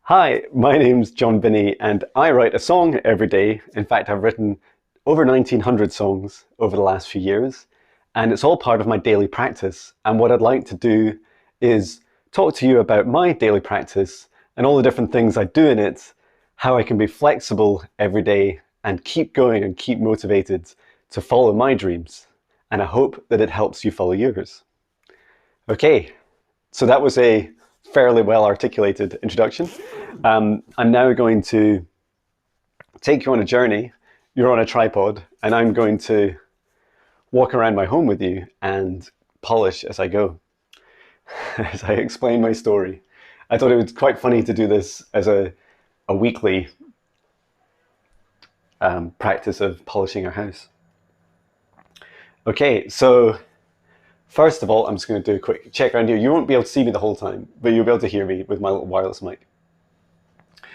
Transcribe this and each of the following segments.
Hi, my name's jonbinnie and I write a song every day. In fact, I've written over 1900 songs over the last few years, and it's all part of my daily practice. And what I'd like to do is talk to you about my daily practice and all the different things I do in it, how I can be flexible every day and keep going and keep motivated to follow my dreams. And I hope that it helps you follow yours. Okay, so that was a fairly well articulated introduction. I'm now going to take you on a journey. You're on a tripod and I'm going to walk around my home with you and polish as I go, as I explain my story. I thought it was quite funny to do this as a weekly practice of polishing our house. Okay, so first of all, I'm just going to do a quick check around here. You won't be able to see me the whole time, but you'll be able to hear me with my little wireless mic.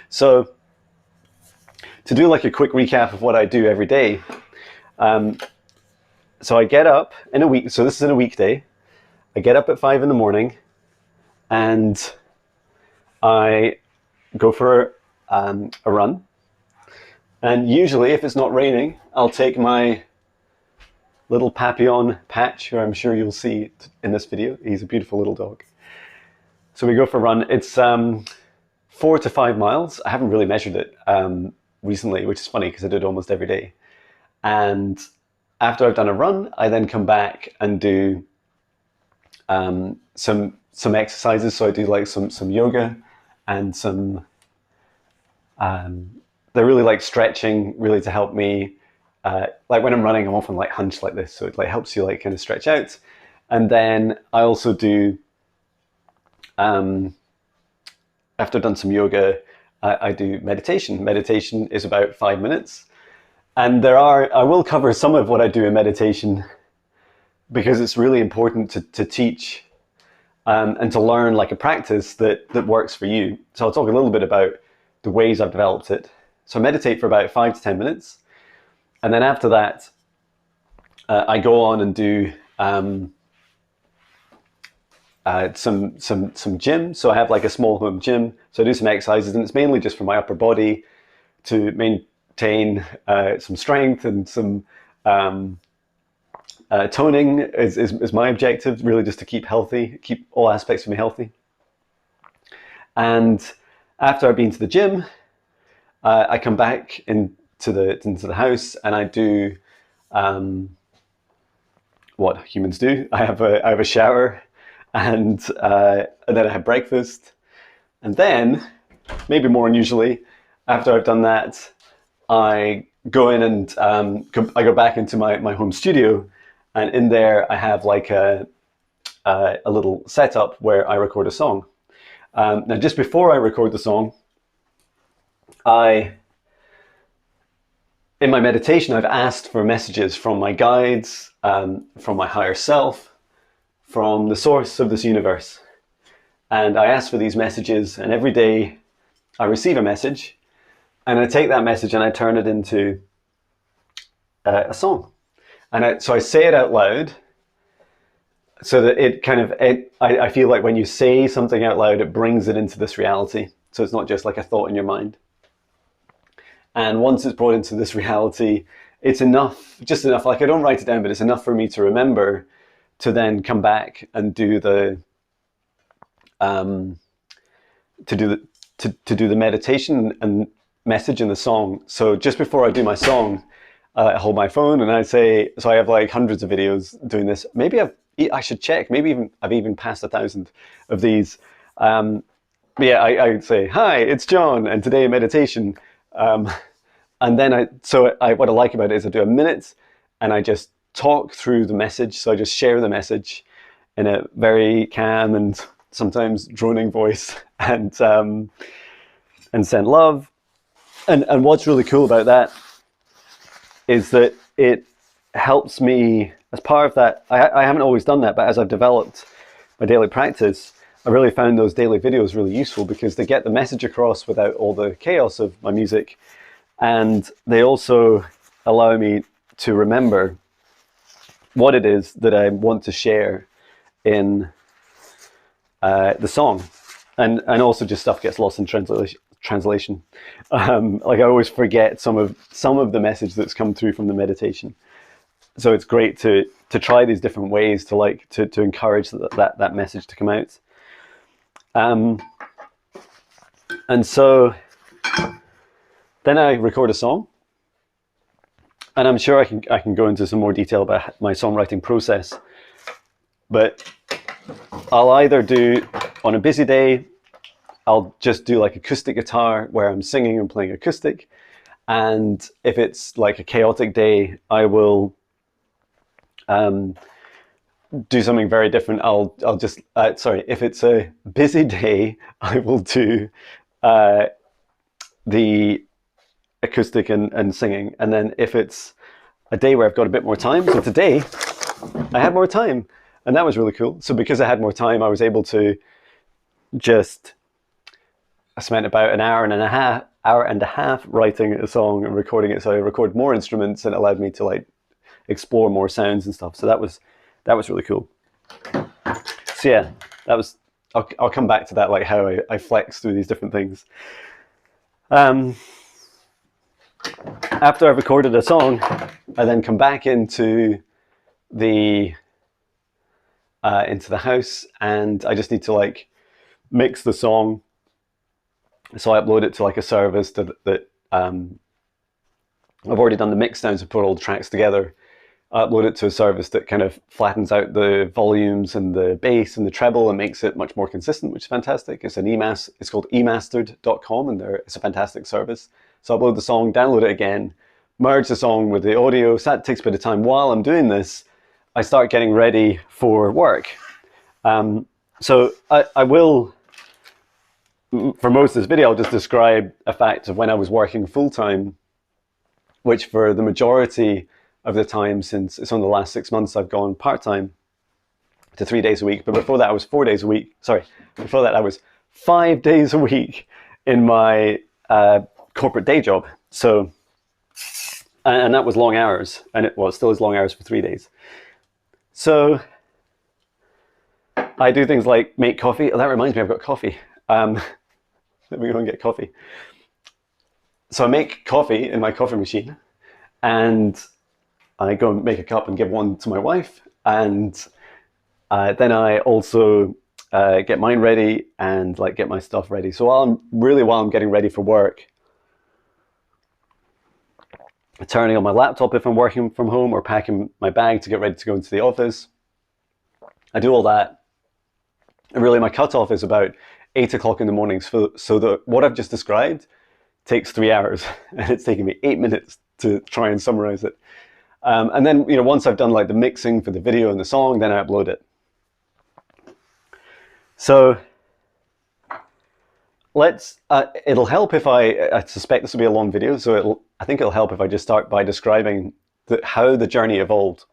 So to do like a quick recap of what I do every day, so I get up in a week. So this is in a weekday. I get up at 5 in the morning and I go for a run. And usually if it's not raining, I'll take my little Papillon Patch, who I'm sure you'll see in this video. He's a beautiful little dog. So we go for a run. It's 4 to 5 miles. I haven't really measured it recently, which is funny because I do it almost every day. And after I've done a run, I then come back and do some exercises. So I do like some yoga and some, they're really like stretching, really to help me. Like when I'm running, I'm often like hunched like this, so it like helps you like kind of stretch out. And then I also do, after I've done some yoga, I do meditation. Meditation is about 5 minutes. And I will cover some of what I do in meditation because it's really important to teach and to learn like a practice that works for you. So I'll talk a little bit about the ways I've developed it. So I meditate for about 5 to 10 minutes. And then after that, I go on and do some gym. So I have like a small home gym. So I do some exercises, and it's mainly just for my upper body to maintain some strength and some toning is my objective, really just to keep healthy, keep all aspects of me healthy. And after I've been to the gym, I come back into the house and I do what humans do. I have a shower and then I have breakfast, and then maybe more unusually, after I've done that, I go in and I go back into my home studio, and in there I have like a little setup where I record a song. Now just before I record the song, in my meditation, I've asked for messages from my guides, from my higher self, from the source of this universe. And I ask for these messages, and every day I receive a message, and I take that message and I turn it into a song. And so I say it out loud so that I feel like when you say something out loud, it brings it into this reality. So it's not just like a thought in your mind. And once it's brought into this reality, it's enough, just enough, like I don't write it down, but it's enough for me to remember to then come back and do the meditation and message in the song. So just before I do my song, I hold my phone and I say, so I have like hundreds of videos doing this. Maybe I should check, maybe I've even passed 1,000 of these. But yeah, I would say, hi, it's John, and today in meditation. And then what I like about it is I do a minute and I just talk through the message. So I just share the message in a very calm and sometimes droning voice and send love. And what's really cool about that is that it helps me, as part of that, I haven't always done that, but as I've developed my daily practice, I really found those daily videos really useful because they get the message across without all the chaos of my music. And they also allow me to remember what it is that I want to share in the song. and also just stuff gets lost in translation. Like I always forget some of the message that's come through from the meditation. So it's great to try these different ways to encourage that message to come out. And so then I record a song, and I'm sure I can go into some more detail about my songwriting process. But I'll either do, on a busy day, I'll just do like acoustic guitar where I'm singing and playing acoustic. And if it's like a chaotic day, I will do something very different. I'll just, sorry, if it's a busy day, I will do the acoustic and singing. And then if it's a day where I've got a bit more time, so today I had more time, and that was really cool. So because I had more time, I was able to I spent about an hour and a half writing a song and recording it. So I recorded more instruments, and it allowed me to like explore more sounds and stuff. So that was really cool. So yeah, I'll come back to that, like how I flex through these different things. After I've recorded a song, I then come back into the house, and I just need to like mix the song. So I upload it to like a service that I've already done the mix down to put all the tracks together. I upload it to a service that kind of flattens out the volumes and the bass and the treble and makes it much more consistent, which is fantastic. It's called emastered.com, and it's a fantastic service. So I upload the song, download it again, merge the song with the audio. So that takes a bit of time. While I'm doing this, I start getting ready for work. So I will, for most of this video, I'll just describe a fact of when I was working full-time, which for the majority of the time since it's on the last 6 months, I've gone part-time to 3 days a week. But before that, I was 4 days a week. Sorry, before that, I was 5 days a week in my corporate day job. So, and that was long hours, and it still is long hours for 3 days. So I do things like make coffee. Oh, that reminds me, I've got coffee. Let me go and get coffee. So I make coffee in my coffee machine, and I go and make a cup and give one to my wife, and then I also get mine ready and like get my stuff ready. So while I'm getting ready for work, turning on my laptop if I'm working from home, or packing my bag to get ready to go into the office, I do all that. And really my cutoff is about 8 o'clock in the morning. So what I've just described takes 3 hours, and it's taking me 8 minutes to try and summarize it. And then, once I've done like the mixing for the video and the song, then I upload it. So it'll help if I suspect this will be a long video, so I think it'll help if I just start by describing how the journey evolved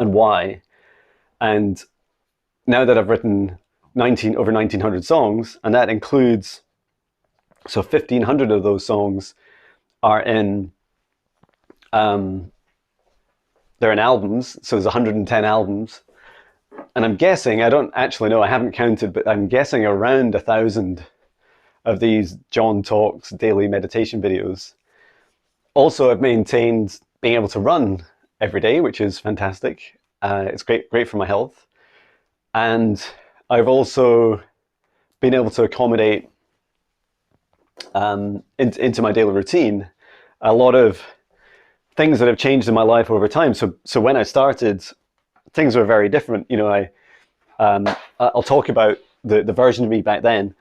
and why. And now that I've written over 1,900 songs, and that includes, so 1,500 of those songs are in, they're in albums, so there's 110 albums. And I'm guessing, I don't actually know, I haven't counted, but I'm guessing around 1,000 of these John Talks daily meditation videos. Also, I've maintained being able to run every day, which is fantastic. It's great for my health. And I've also been able to accommodate into my daily routine a lot of things that have changed in my life over time. So when I started, things were very different. I'll talk about the version of me back then,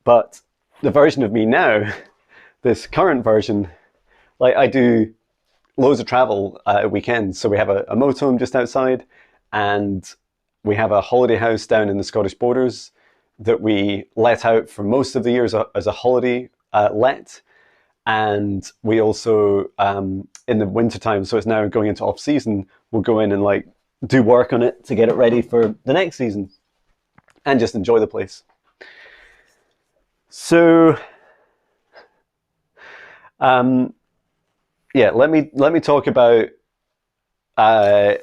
but the version of me now, this current version, like I do loads of travel at weekends. So we have a motorhome just outside, and we have a holiday house down in the Scottish borders that we let out for most of the year as a holiday let. And we also, in the wintertime, so it's now going into off season, we'll go in and like do work on it to get it ready for the next season and just enjoy the place. So, yeah, let me talk about, I'm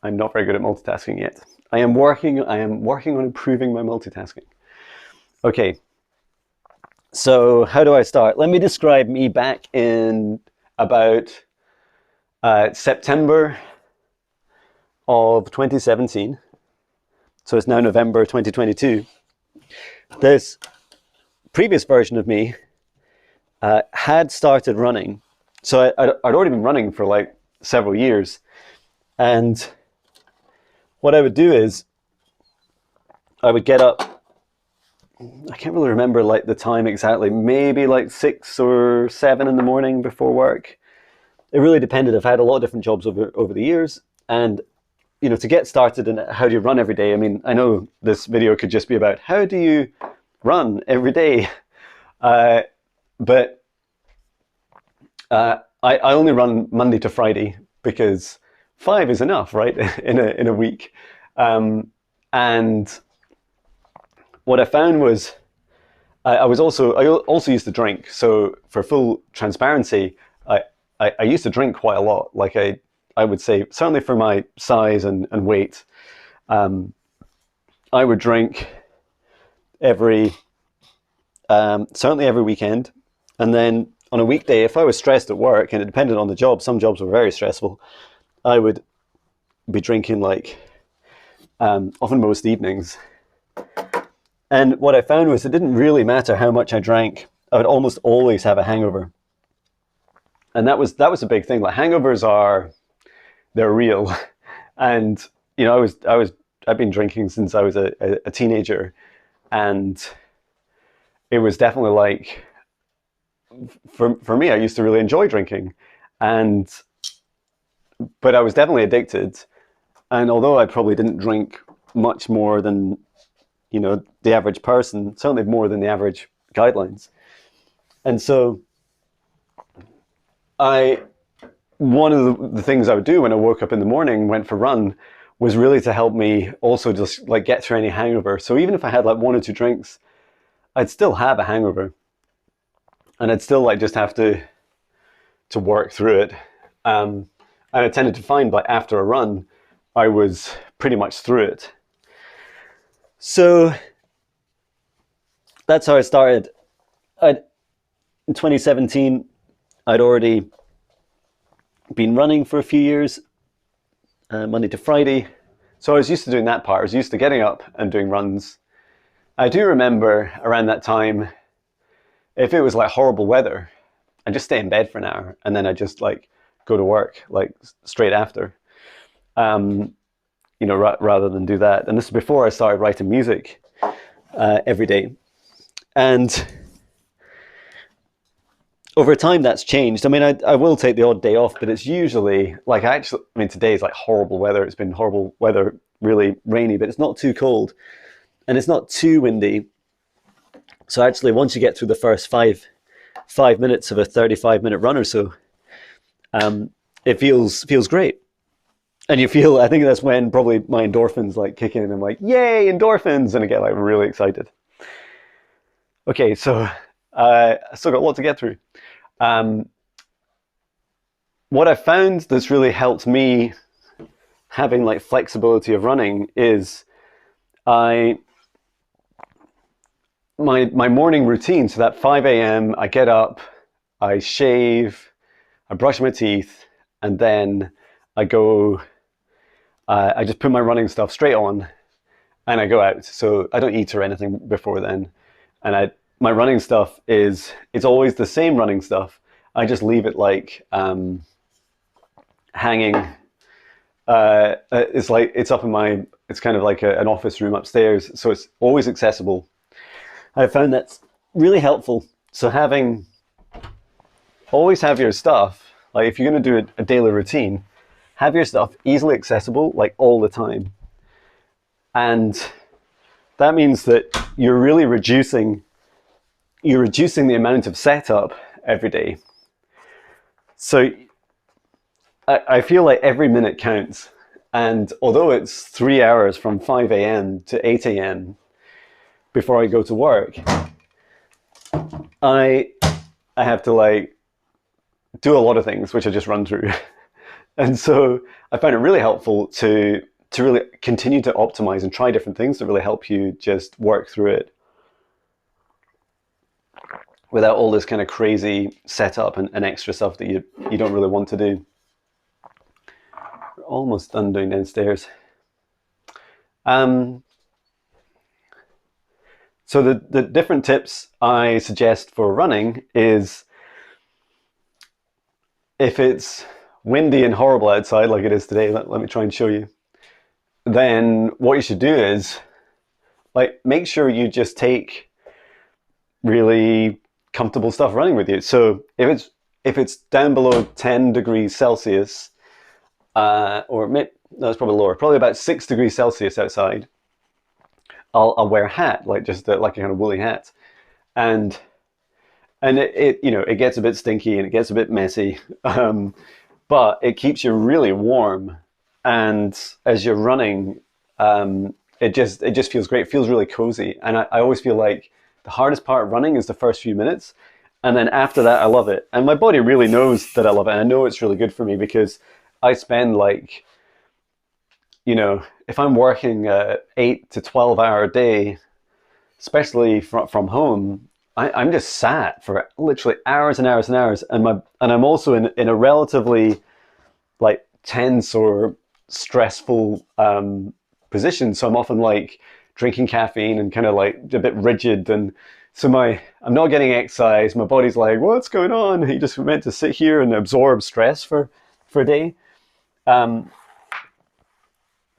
not very good at multitasking yet. I am working on improving my multitasking. Okay, so how do I start? Let me describe me back in about September of 2017. So it's now November 2022. This previous version of me had started running. So I'd already been running for like several years. And what I would do is I would get up, I can't really remember like the time exactly, maybe like 6 or 7 in the morning before work. It really depended. I've had a lot of different jobs over the years. And you know, to get started in how do you run every day? I mean, I know this video could just be about how do you run every day, but I only run Monday to Friday because 5 is enough, right? in a week, and what I found was I also used to drink. So for full transparency, I used to drink quite a lot. Like I would say, certainly for my size and weight, I would drink certainly every weekend. And then on a weekday, if I was stressed at work, and it depended on the job, some jobs were very stressful, I would be drinking like often most evenings. And what I found was it didn't really matter how much I drank, I would almost always have a hangover. And that was a big thing. Like hangovers they're real. And you know, I've been drinking since I was a teenager, and it was definitely like for me, I used to really enjoy drinking, but I was definitely addicted. And although I probably didn't drink much more than, you know, the average person, certainly more than the average guidelines. And so one of the things I would do when I woke up in the morning, went for a run, was really to help me also just like get through any hangover. So even if I had like 1 or 2 drinks, I'd still have a hangover, and I'd still like just have to work through it. And I tended to find like after a run, I was pretty much through it. So that's how I started. In 2017, I'd already been running for a few years, Monday to Friday. So I was used to doing that part. I was used to getting up and doing runs. I do remember around that time, if it was like horrible weather, I'd just stay in bed for an hour, and then I'd just like go to work like straight after, you know, rather than do that. And this is before I started writing music every day. And over time, that's changed. I mean, I will take the odd day off, but it's usually like I mean, today is like horrible weather. It's been horrible weather, really rainy, but it's not too cold and it's not too windy. So actually, once you get through the first five minutes of a 35-minute run or so, it feels great. And you feel, I think that's when probably my endorphins like kick in and I'm like, yay, endorphins, and I get like really excited. Okay, so I still got a lot to get through. What I found that's really helped me having like flexibility of running is my morning routine. So that 5 a.m. I get up, I shave, I brush my teeth, and then I go, I just put my running stuff straight on and I go out. So I don't eat or anything before then. And my running stuff it's always the same running stuff. I just leave it like hanging. It's like, it's up in it's kind of like an office room upstairs. So it's always accessible. I found that's really helpful. So always have your stuff, like if you're going to do a daily routine, have your stuff easily accessible, like all the time. And that means that you're really reducing the amount of setup every day. So I feel like every minute counts. And although it's 3 hours from 5 a.m. to 8 a.m. before I go to work, I have to like do a lot of things, which I just run through. And so I found it really helpful to to really continue to optimize and try different things that really help you just work through it without all this kind of crazy setup and extra stuff that you don't really want to do. We're almost done doing downstairs. So the different tips I suggest for running is, if it's windy and horrible outside like it is today, let me try and show you, then what you should do is, like, make sure you just take really comfortable stuff running with you. So if it's down below 10 degrees Celsius, or maybe, no, it's probably lower, probably about 6 degrees Celsius outside, I'll wear a hat, like just like a kind of woolly hat, and it you know, it gets a bit stinky and it gets a bit messy, but it keeps you really warm, and as you're running, it just feels great. It feels really cozy, and I always feel like the hardest part of running is the first few minutes, and then after that I love it, and my body really knows that I love it, and I know it's really good for me, because I spend, like, you know, if I'm working a 8 to 12 hour day, especially from home, I'm just sat for literally hours and hours and hours, and I'm also in a relatively, like, tense or stressful position. So I'm often, like, drinking caffeine and kind of like a bit rigid, and so I'm not getting exercise. My body's like, what's going on? You just meant to sit here and absorb stress for a day. And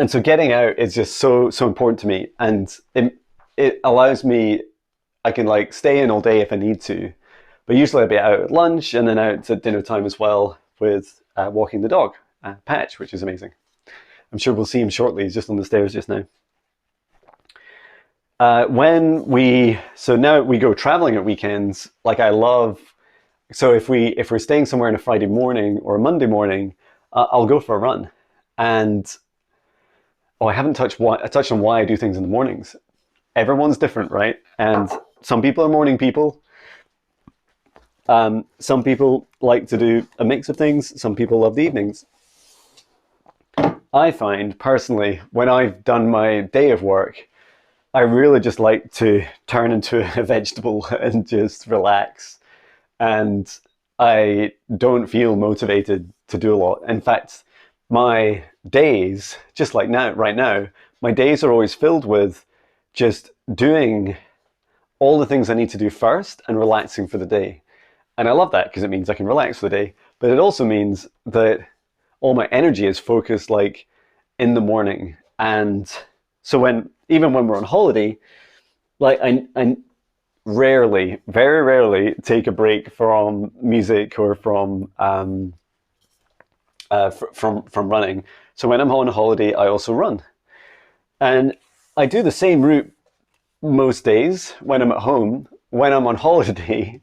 so getting out is just so important to me, and it allows me, I can, like, stay in all day if I need to, but usually I'll be out at lunch and then out at dinner time as well with walking the dog, Patch, which is amazing. I'm sure we'll see him shortly. He's just on the stairs just now. So now we go traveling at weekends, like, I love, so if we're staying somewhere on a Friday morning or a Monday morning, I'll go for a run. And I haven't touched on why I do things in the mornings. Everyone's different, right? And some people are morning people. Some people like to do a mix of things. Some people love the evenings. I find, personally, when I've done my day of work, I really just like to turn into a vegetable and just relax. And I don't feel motivated to do a lot. In fact, my days, just like now, right now, my days are always filled with just doing all the things I need to do first and relaxing for the day. And I love that, because it means I can relax for the day, but it also means that all my energy is focused, like, in the morning. And so even when we're on holiday, like, I rarely, very rarely, take a break from music or from running. So when I'm on holiday, I also run, and I do the same route most days when I'm at home. When I'm on holiday,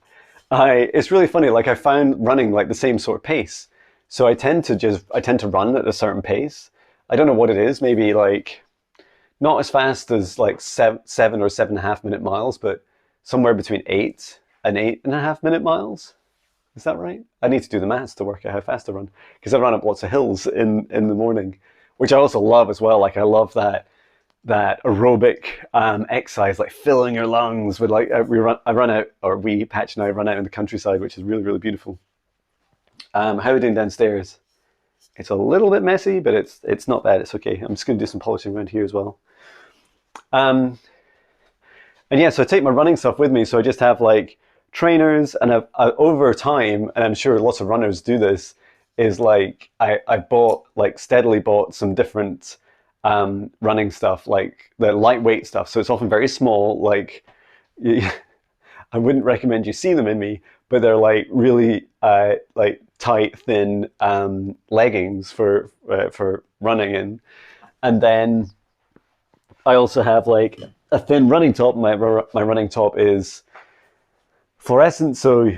it's really funny. Like, I found running, like, the same sort of pace. So I tend to run at a certain pace. I don't know what it is. Maybe, like, not as fast as, like, 7 or 7.5 minute miles, but somewhere between 8 and 8.5 minute miles. Is that right? I need to do the maths to work out how fast I run, because I run up lots of hills in the morning, which I also love as well. Like, I love that aerobic exercise, like filling your lungs with, like, Patch and I run out in the countryside, which is really, really beautiful. How are we doing downstairs? It's a little bit messy, but it's not bad. It's okay. I'm just going to do some polishing around here as well. And yeah, so I take my running stuff with me. So I just have, like, trainers, and over time, and I'm sure lots of runners do this, is, like, I steadily bought some different running stuff, like the lightweight stuff. So it's often very small, like, I wouldn't recommend you see them in me, but they're, like, really like tight, thin leggings for running in. And then I also have, like, a thin running top. My running top is fluorescent, so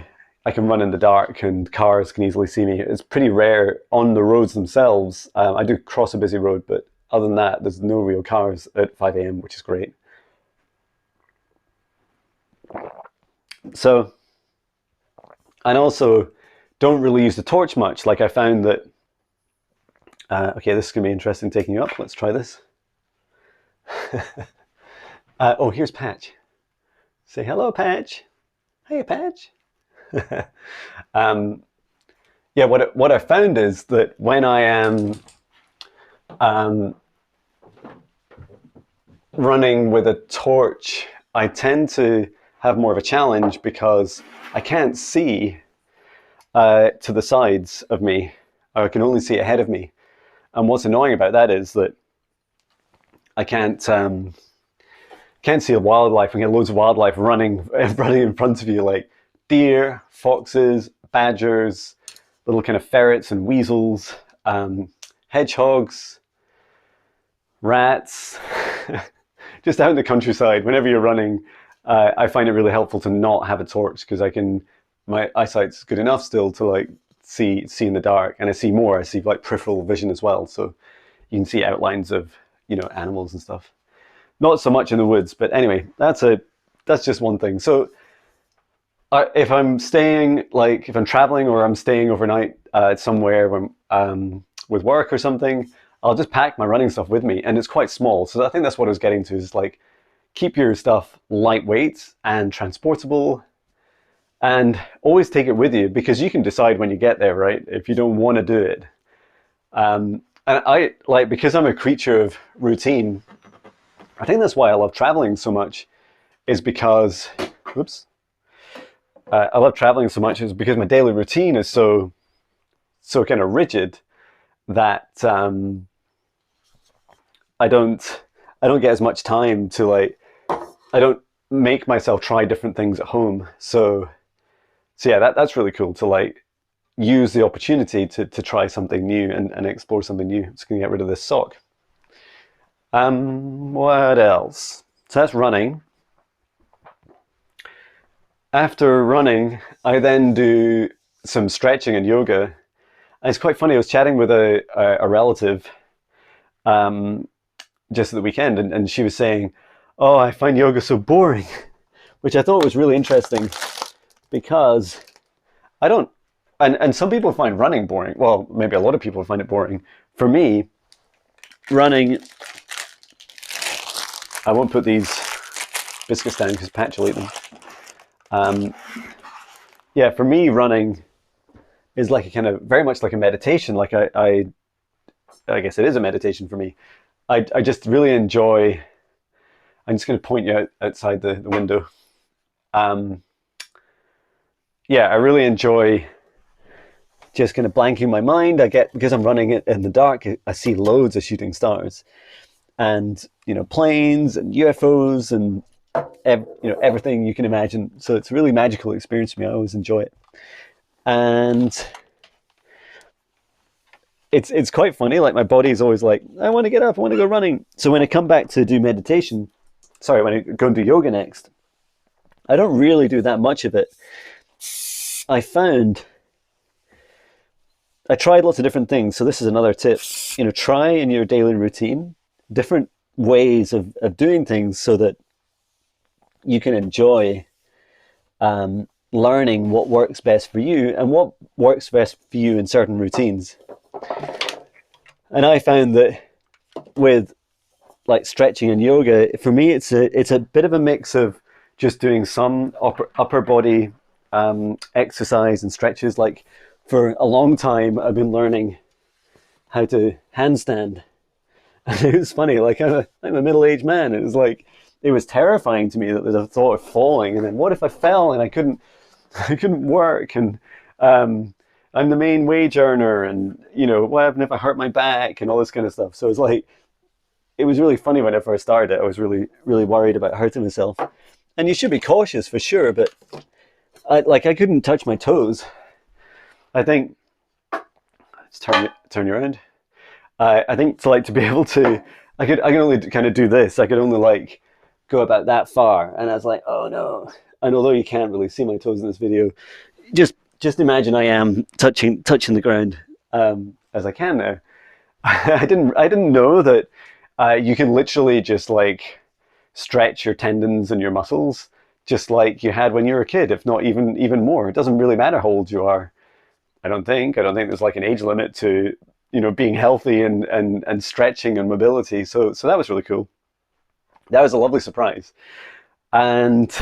I can run in the dark and cars can easily see me. It's pretty rare on the roads themselves. I do cross a busy road, but other than that, there's no real cars at 5 a.m., which is great. So, and also don't really use the torch much. Like, I found that Okay, this is going to be interesting taking you up. Let's try this. Oh, here's Patch. Say hello, Patch. Hey, Patch. Yeah, what I found is that when I am running with a torch, I tend to have more of a challenge because I can't see to the sides of me. I can only see ahead of me. And what's annoying about that is that I can't see a wildlife and get loads of wildlife running in front of you, like deer, foxes, badgers, little kind of ferrets and weasels, hedgehogs, rats. Just out in the countryside, whenever you're running, I find it really helpful to not have a torch because my eyesight's good enough still to like see in the dark, and I see more. I see like peripheral vision as well, so you can see outlines of animals and stuff. Not so much in the woods, but anyway, that's just one thing. So if I'm traveling or I'm staying overnight somewhere with work or something, I'll just pack my running stuff with me, and it's quite small. So I think that's what I was getting to, is like keep your stuff lightweight and transportable, and always take it with you, because you can decide when you get there, right? If you don't want to do it. And I because I'm a creature of routine, I think that's why I love traveling so much, is because, I love traveling so much is because my daily routine is so kind of rigid that I don't get as much time to I don't make myself try different things at home. So yeah, that's really cool to use the opportunity to try something new and explore something new. I'm just gonna get rid of this sock. What else? So that's running. After running, I then do some stretching and yoga. And it's quite funny, I was chatting with a relative just at the weekend, and she was saying, oh, I find yoga so boring, which I thought was really interesting, because I don't, and some people find running boring. Well, maybe a lot of people find it boring. For me, running, I won't put these biscuits down because Patch will eat them. Yeah, for me, running is like a kind of very much like a meditation. Like I guess it is a meditation for me. I just really enjoy. I'm just going to point you outside the window. Yeah, I really enjoy just kind of blanking my mind. Because I'm running it in the dark, I see loads of shooting stars, and planes and UFOs and everything you can imagine. So it's a really magical experience for me. I always enjoy it, and it's quite funny. Like my body's always like, I want to get up, I want to go running. So when I come back to do meditation, when I go and do yoga next, I don't really do that much of it. I tried lots of different things. So this is another tip. Try in your daily routine different ways of doing things so that you can enjoy learning what works best for you and what works best for you in certain routines. And I found that with stretching and yoga, for me, it's a bit of a mix of just doing some upper body exercise and stretches. Like for a long time, I've been learning how to handstand, and it was funny. Like I'm a middle-aged man. It was terrifying to me that the thought of falling, and then what if I fell and I couldn't work, and I'm the main wage earner, and what happened if I hurt my back and all this kind of stuff. So it was really funny when I first started it. I was really, really worried about hurting myself. And you should be cautious for sure, but I couldn't touch my toes. I think, let's turn you around. I think to be able to, I can only kind of do this. I could only go about that far. And I was like, oh no. And although you can't really see my toes in this video, just imagine I am touching the ground as I can now. I didn't know that you can literally just stretch your tendons and your muscles just like you had when you were a kid, if not even more. It doesn't really matter how old you are. I don't think there's an age limit to being healthy and stretching and mobility. So that was really cool. That was a lovely surprise. And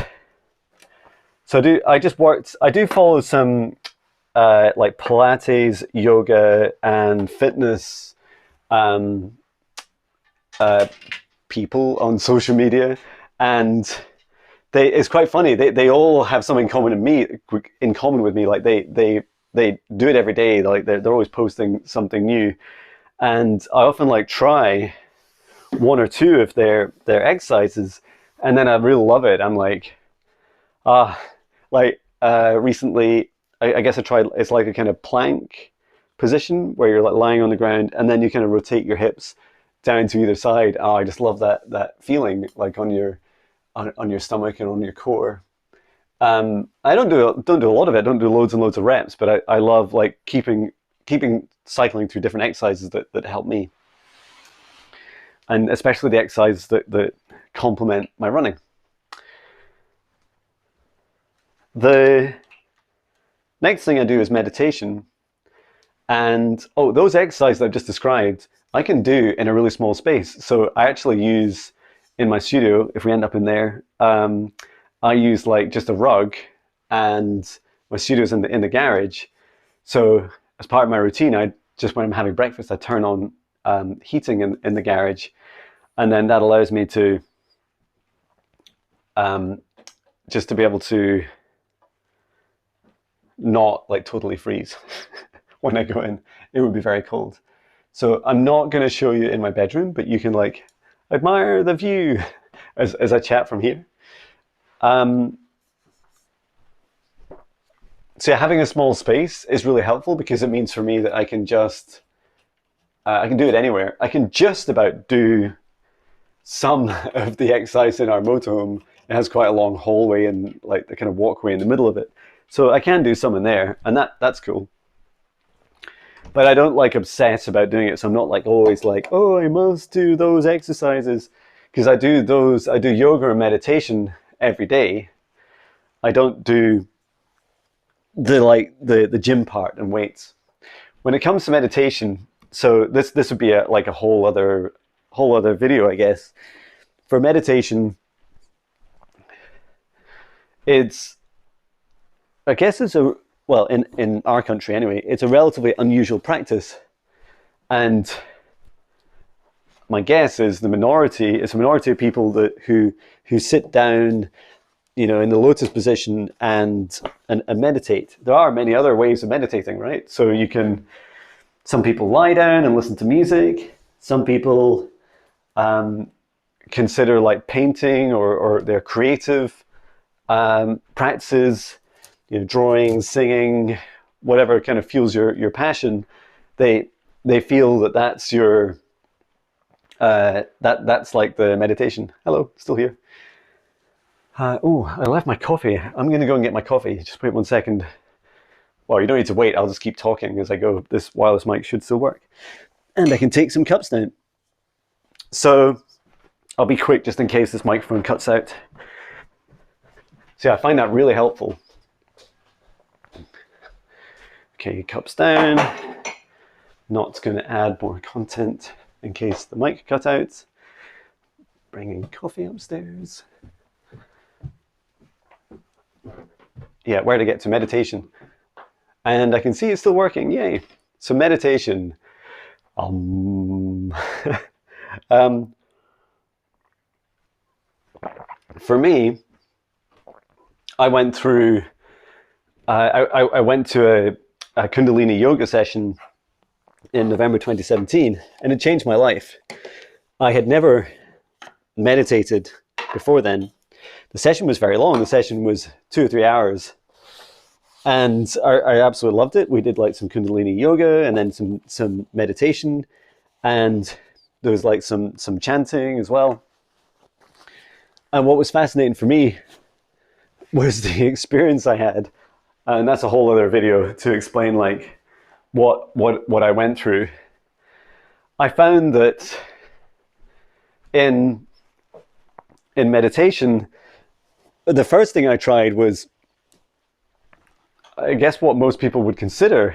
so I do follow some like Pilates, yoga, and fitness people on social media, and it's quite funny. They all have something in common with me. Like they do it every day. Like they're always posting something new, and I often like try one or two of their exercises, and then I really love it. I'm like, recently, I guess I tried. It's like a kind of plank position where you're like lying on the ground, and then you kind of rotate your hips down to either side. Oh, I just love that feeling, like on your stomach and on your core. I don't do a lot of it. I don't do loads and loads of reps, but I love like keeping cycling through different exercises that help me, and especially the exercises that complement my running. The next thing I do is meditation, and those exercises I've just described I can do in a really small space. So I actually use in my studio, if we end up in there, I use like just a rug, and my studio's in the garage. So as part of my routine, when I'm having breakfast, I turn on heating in the garage, and then that allows me to just to be able to not like totally freeze when I go in. It would be very cold. So I'm not going to show you in my bedroom, but you can like admire the view as I chat from here. So having a small space is really helpful, because it means for me that I can just I can do it anywhere. I can just about do some of the exercise in our motorhome. It has quite a long hallway and like the kind of walkway in the middle of it. So I can do some in there, and that's cool. But I don't like obsess about doing it. So I'm not like always like, oh, I must do those exercises, because I do yoga and meditation every day. I don't do the gym part and weights. When it comes to meditation, so this would be like a whole other video, I guess. For meditation, in our country anyway, it's a relatively unusual practice, and my guess is it's a minority of people who sit down, in the lotus position and meditate. There are many other ways of meditating, right? So some people lie down and listen to music. Some people consider like painting or their creative practices, drawing, singing, whatever kind of fuels your passion. They feel that's your that's like the meditation. Hello, still here. I left my coffee. I'm going to go and get my coffee. Just wait 1 second. Well, you don't need to wait. I'll just keep talking as I go. This wireless mic should still work. And I can take some cups down. So I'll be quick just in case this microphone cuts out. So yeah, I find that really helpful. Okay, cups down. Not going to add more content in case the mic cut out. Bringing coffee upstairs. Yeah, where to get to meditation. And I can see it's still working, yay. So meditation. For me, I went through, I went to a Kundalini yoga session in November 2017, and it changed my life. I had never meditated before then. The session was very long. The session was 2 or 3 hours. And I absolutely loved it. We did like some Kundalini yoga and then some meditation. And there was like some chanting as well. And what was fascinating for me was the experience I had. And that's a whole other video to explain like what I went through. I found that in meditation, the first thing I tried was, I guess, what most people would consider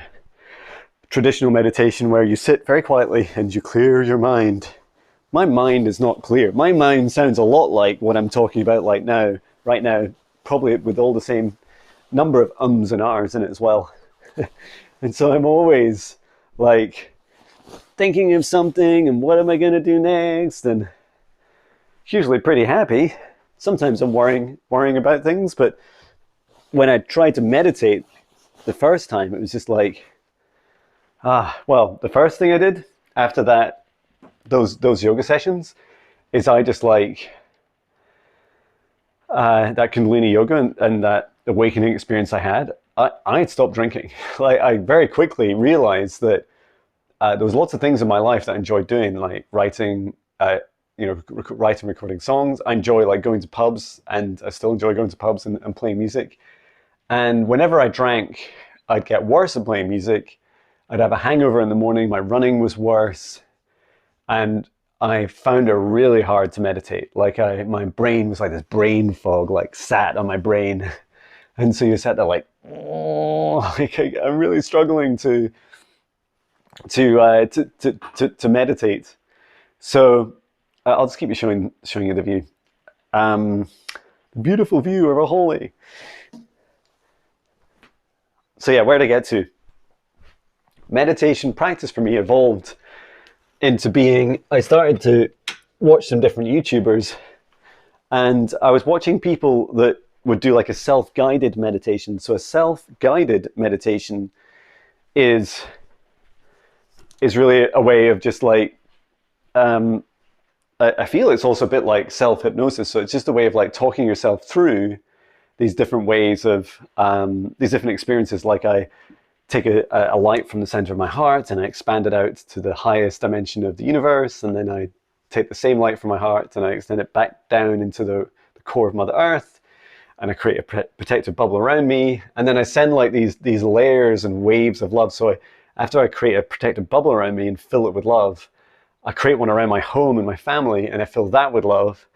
traditional meditation where you sit very quietly and you clear your mind. My mind is not clear. My mind sounds a lot like what I'm talking about right now, probably with all the same number of ums and ahs in it as well. And so I'm always like thinking of something and what am I going to do next, and usually pretty happy. Sometimes I'm worrying about things, but when I tried to meditate the first time, it was just like, well, the first thing I did after that, those yoga sessions, is I just like that Kundalini yoga and that awakening experience I had. I had stopped drinking. Like, I very quickly realized that there was lots of things in my life that I enjoyed doing, like writing, recording songs. I enjoy like going to pubs, and I still enjoy going to pubs and playing music. And whenever I drank, I'd get worse at playing music. I'd have a hangover in the morning. My running was worse. And I found it really hard to meditate. Like my brain was like this brain fog, like sat on my brain. And so you sat there like, oh, like I'm really struggling to meditate. So I'll just keep showing you the view. The beautiful view of a hallway. So yeah, where to get to? Meditation practice for me evolved into being, I started to watch some different YouTubers, and I was watching people that would do like a self-guided meditation. So a self-guided meditation is really a way of just like, I feel it's also a bit like self-hypnosis. So it's just a way of like talking yourself through these different ways of, these different experiences. Like I take a light from the center of my heart and I expand it out to the highest dimension of the universe. And then I take the same light from my heart and I extend it back down into the core of Mother Earth. And I create a protective bubble around me. And then I send like these layers and waves of love. So after I create a protective bubble around me and fill it with love, I create one around my home and my family and I fill that with love.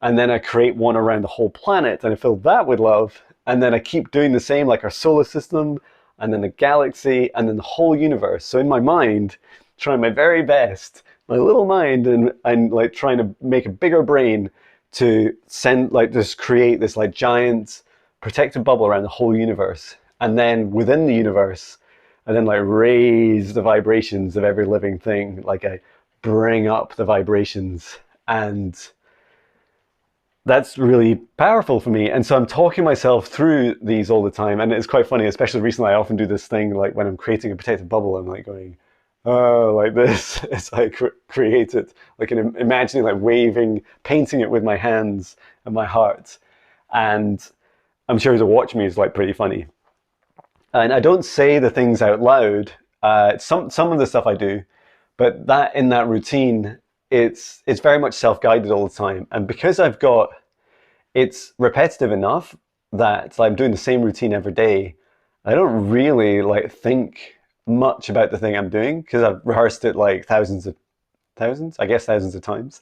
And then I create one around the whole planet and I fill that with love. And then I keep doing the same, like our solar system, and then the galaxy, and then the whole universe. So in my mind, trying my very best, my little mind, and like trying to make a bigger brain to send, like just create this like giant protective bubble around the whole universe. And then within the universe, and then like raise the vibrations of every living thing. Like I bring up the vibrations, and that's really powerful for me. And so I'm talking myself through these all the time. And it's quite funny, especially recently, I often do this thing, like when I'm creating a protective bubble, I'm like going, oh, like this. It's like create it, like imagining, like waving, painting it with my hands and my heart. And I'm sure to watch me is like pretty funny. And I don't say the things out loud. Some of the stuff I do, but that in that routine, it's very much self-guided all the time. And because it's repetitive enough that I'm doing the same routine every day, I don't really like think much about the thing I'm doing because I've rehearsed it like thousands of times.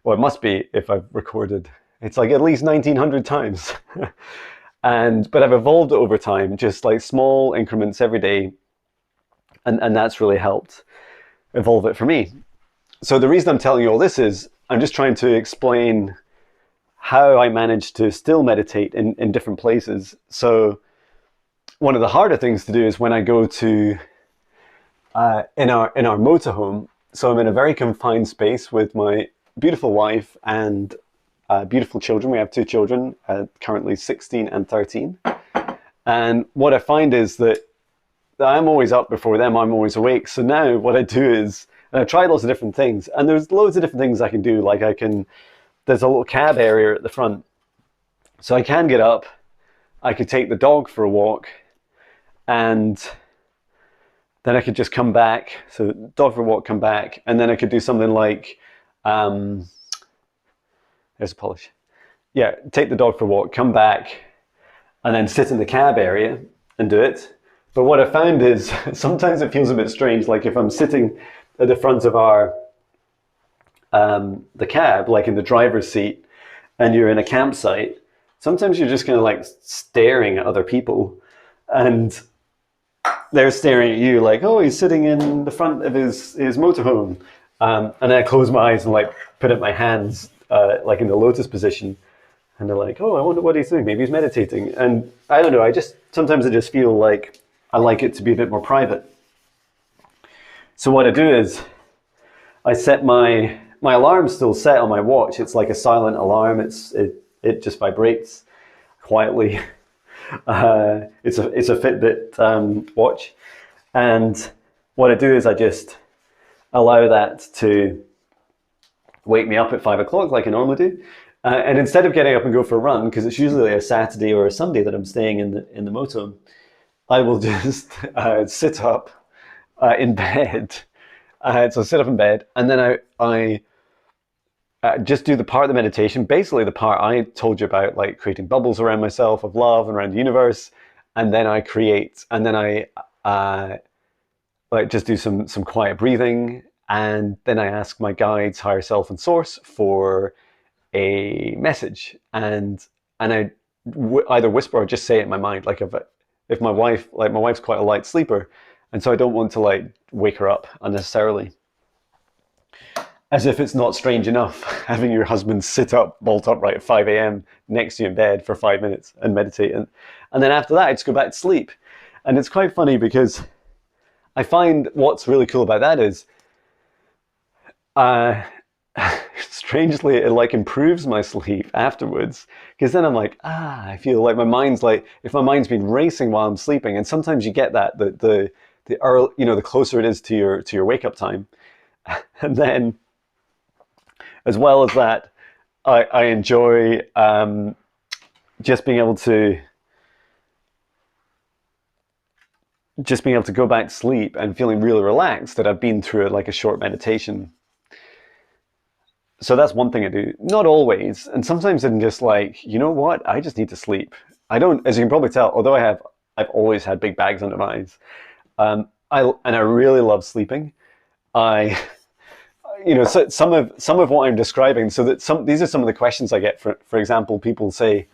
Well, it must be if I've recorded. It's like at least 1900 times. But I've evolved it over time, just like small increments every day. And that's really helped evolve it for me. So the reason I'm telling you all this is I'm just trying to explain how I manage to still meditate in different places. So one of the harder things to do is when I go to in our motorhome. So I'm in a very confined space with my beautiful wife and beautiful children. We have 2 children, currently 16 and 13. And what I find is that I'm always up before them. I'm always awake. So now what I do is, and I've tried lots of different things, and there's loads of different things I can do. Like there's a little cab area at the front. So I can get up, I could take the dog for a walk, and then I could just come back. So dog for a walk, come back, and then I could do something like, there's a polish. Yeah, take the dog for a walk, come back, and then sit in the cab area and do it. But what I found is sometimes it feels a bit strange. Like if I'm sitting at the front of the cab, like in the driver's seat, and you're in a campsite, sometimes you're just kind of like staring at other people, and they're staring at you like, oh, he's sitting in the front of his motorhome. And then I close my eyes and like put up my hands like in the lotus position. And they're like, oh, I wonder what he's doing. Maybe he's meditating. And I don't know, sometimes I just feel like I like it to be a bit more private. So what I do is I set my alarm's still set on my watch. It's like a silent alarm. It just vibrates quietly. It's a Fitbit watch. And what I do is I just allow that to wake me up at 5 o'clock like I normally do. And instead of getting up and go for a run, because it's usually a Saturday or a Sunday that I'm staying in the motorhome, I will just sit up in bed. So sit up in bed, and then I just do the part of the meditation, basically the part I told you about, like creating bubbles around myself of love and around the universe, and then I create, and then I like just do some quiet breathing, and then I ask my guides, higher self and source, for a message, and I either whisper or just say it in my mind. Like if my wife's quite a light sleeper, and so I don't want to like wake her up unnecessarily. As if it's not strange enough having your husband sit up, bolt upright at 5 a.m. next to you in bed for 5 minutes and meditate, and then after that I just go back to sleep. And it's quite funny because I find what's really cool about that is strangely it like improves my sleep afterwards, because then I'm like, I feel like my mind's like, if my mind's been racing while I'm sleeping, and sometimes you get that the early, the closer it is to your wake up time. And then as well as that, I enjoy just being able to go back to sleep and feeling really relaxed that I've been through like a short meditation. So that's one thing I do. Not always. And sometimes I'm just like, you know what? I just need to sleep. I don't, as you can probably tell, although I've always had big bags under my eyes. I really love sleeping. So some of what I'm describing, so that these are some of the questions I get. For example, people say,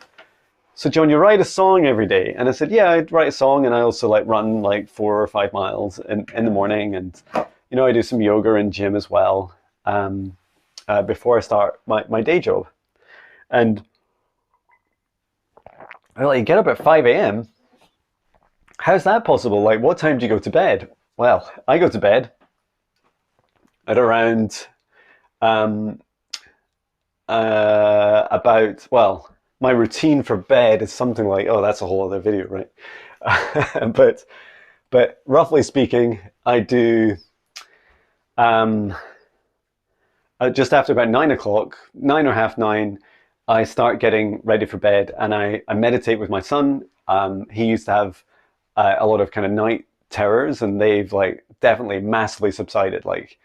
so John, you write a song every day? And I said, yeah, I write a song, and I also like run like 4 or 5 miles in the morning, and I do some yoga and gym as well. Before I start my day job. And well, you get up at 5 a.m. How's that possible? Like, what time do you go to bed? Well, I go to bed at around my routine for bed is something like, oh, that's a whole other video, right? But roughly speaking, I do just after about 9 o'clock, 9 or half 9, I start getting ready for bed, and I meditate with my son. He used to have a lot of kind of night terrors, and they've like definitely massively subsided, like,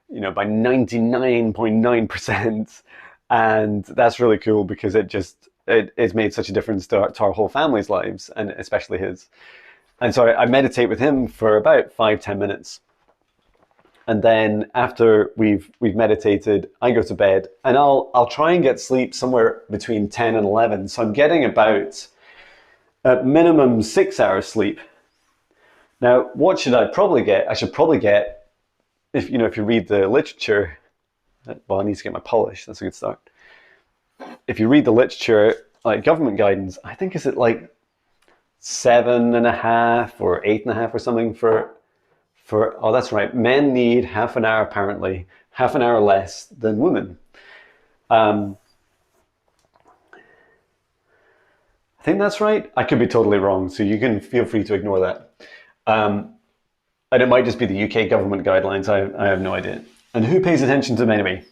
by 99.9%. And that's really cool because it's made such a difference to our whole family's lives, and especially his. And so I meditate with him for about 5-10 minutes. And then after we've meditated, I go to bed, and I'll try and get sleep somewhere between 10 and 11. So I'm getting about at minimum 6 hours sleep. Now, what should I probably get? I should probably get, if you read the literature, well, I need to get my polish. That's a good start. If you read the literature, like government guidance, I think is it like 7.5 or 8.5 or something for, oh, that's right. Men need half an hour, apparently, half an hour less than women. I think that's right. I could be totally wrong, so you can feel free to ignore that. And it might just be the UK government guidelines. I have no idea. And who pays attention to them anyway?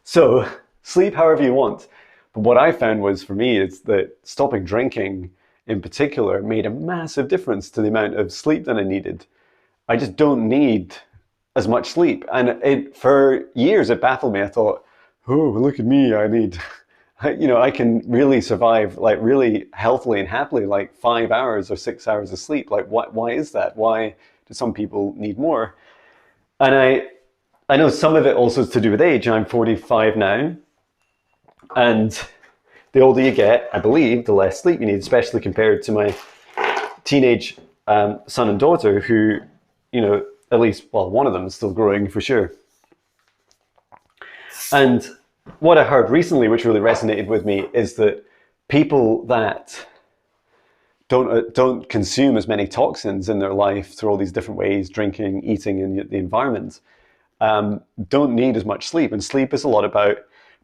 So sleep however you want. But what I found was, for me, is that stopping drinking in particular made a massive difference to the amount of sleep that I needed. I just don't need as much sleep. And for years, it baffled me. I thought, oh, look at me. I can really survive like really healthily and happily, like 5 hours or 6 hours of sleep. Like, why is that? Why do some people need more? And I know some of it also is to do with age. I'm 45 now. And the older you get, I believe, the less sleep you need, especially compared to my teenage son and daughter who, at least, well, one of them is still growing for sure. And what I heard recently, which really resonated with me, is that people that don't consume as many toxins in their life through all these different ways, drinking, eating, and the environment, don't need as much sleep. And sleep is a lot about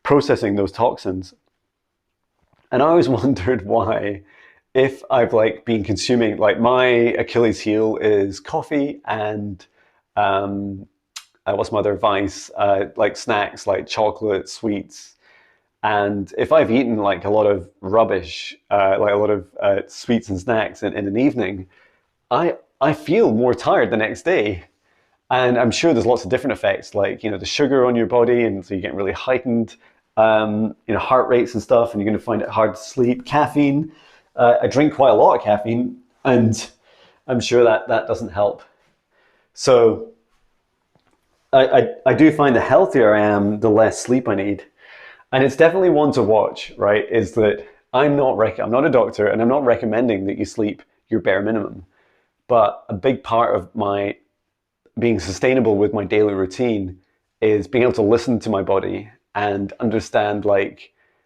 processing those toxins. And I always wondered why, if I've been consuming, my Achilles heel is coffee and what's my other vice? Snacks, like chocolate, sweets. And if I've eaten a lot of rubbish, a lot of sweets and snacks in an evening, I feel more tired the next day. And I'm sure there's lots of different effects, the sugar on your body, and so you get really heightened, heart rates and stuff, and you're going to find it hard to sleep. Caffeine, I drink quite a lot of caffeine, and I'm sure that doesn't help. So I do find the healthier I am, the less sleep I need. And it's definitely one to watch, right? Is that I'm not a doctor, and I'm not recommending that you sleep your bare minimum. But a big part of my being sustainable with my daily routine is being able to listen to my body and understand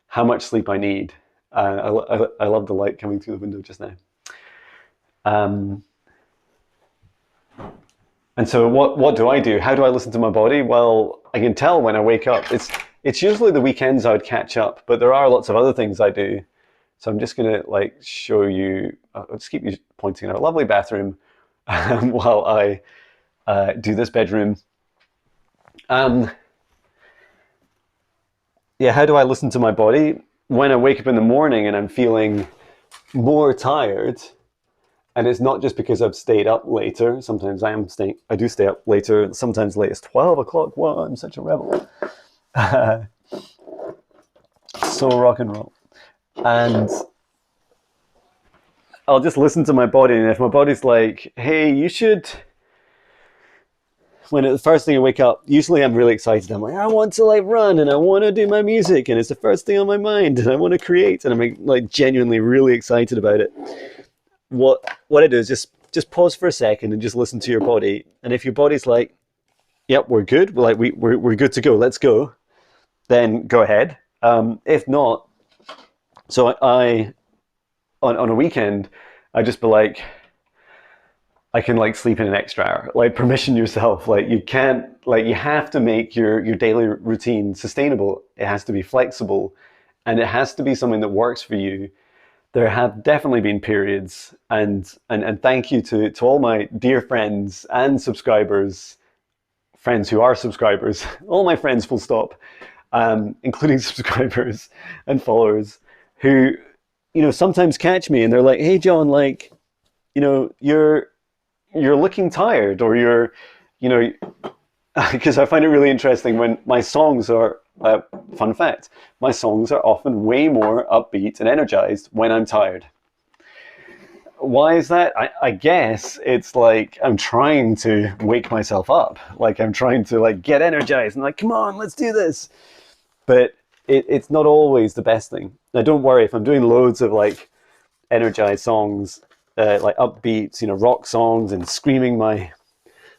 how much sleep I need. I love the light coming through the window just now. And so what do I do? How do I listen to my body? Well, I can tell when I wake up. It's usually the weekends I would catch up, but there are lots of other things I do. So I'm just gonna show you, I'll just keep you pointing at our lovely bathroom while I do this bedroom. Yeah, how do I listen to my body? When I wake up in the morning and I'm feeling more tired, and it's not just because I've stayed up later. Sometimes I do stay up later, sometimes late as 12 o'clock. Wow, I'm such a rebel. So rock and roll. And I'll just listen to my body, and if my body's like, hey, you should, the first thing I wake up, usually I'm really excited. I'm like, I want to run, and I want to do my music, and it's the first thing on my mind, and I want to create, and I'm genuinely really excited about it. What I do is just pause for a second and just listen to your body. And if your body's like, yep, we're good, we're good to go, let's go, then go ahead. If not, so I on a weekend, I just be like, I can sleep in an extra hour. Permission yourself. You can't, you have to make your daily routine sustainable. It has to be flexible, and it has to be something that works for you. There have definitely been periods, and thank you to all my dear friends and subscribers, friends who are subscribers, all my friends full stop, including subscribers and followers, who, sometimes catch me and they're like, hey, John, you're looking tired, or you're, because I find it really interesting when my songs are, fun fact, my songs are often way more upbeat and energized when I'm tired. Why is that? I guess it's I'm trying to wake myself up. I'm trying to get energized and come on, let's do this. But it's not always the best thing. Now, don't worry if I'm doing loads of energized songs, upbeats, rock songs, and screaming my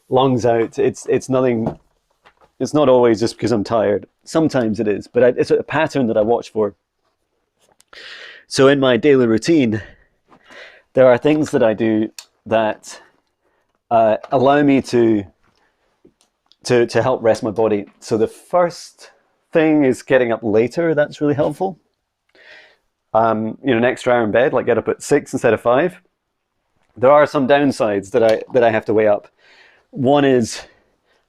lungs out. It's nothing. It's not always just because I'm tired. Sometimes it is, but it's a pattern that I watch for. So in my daily routine, there are things that I do that allow me to help rest my body. So the first thing is getting up later. That's really helpful. An extra hour in bed, get up at 6 instead of 5. There are some downsides that I have to weigh up. One is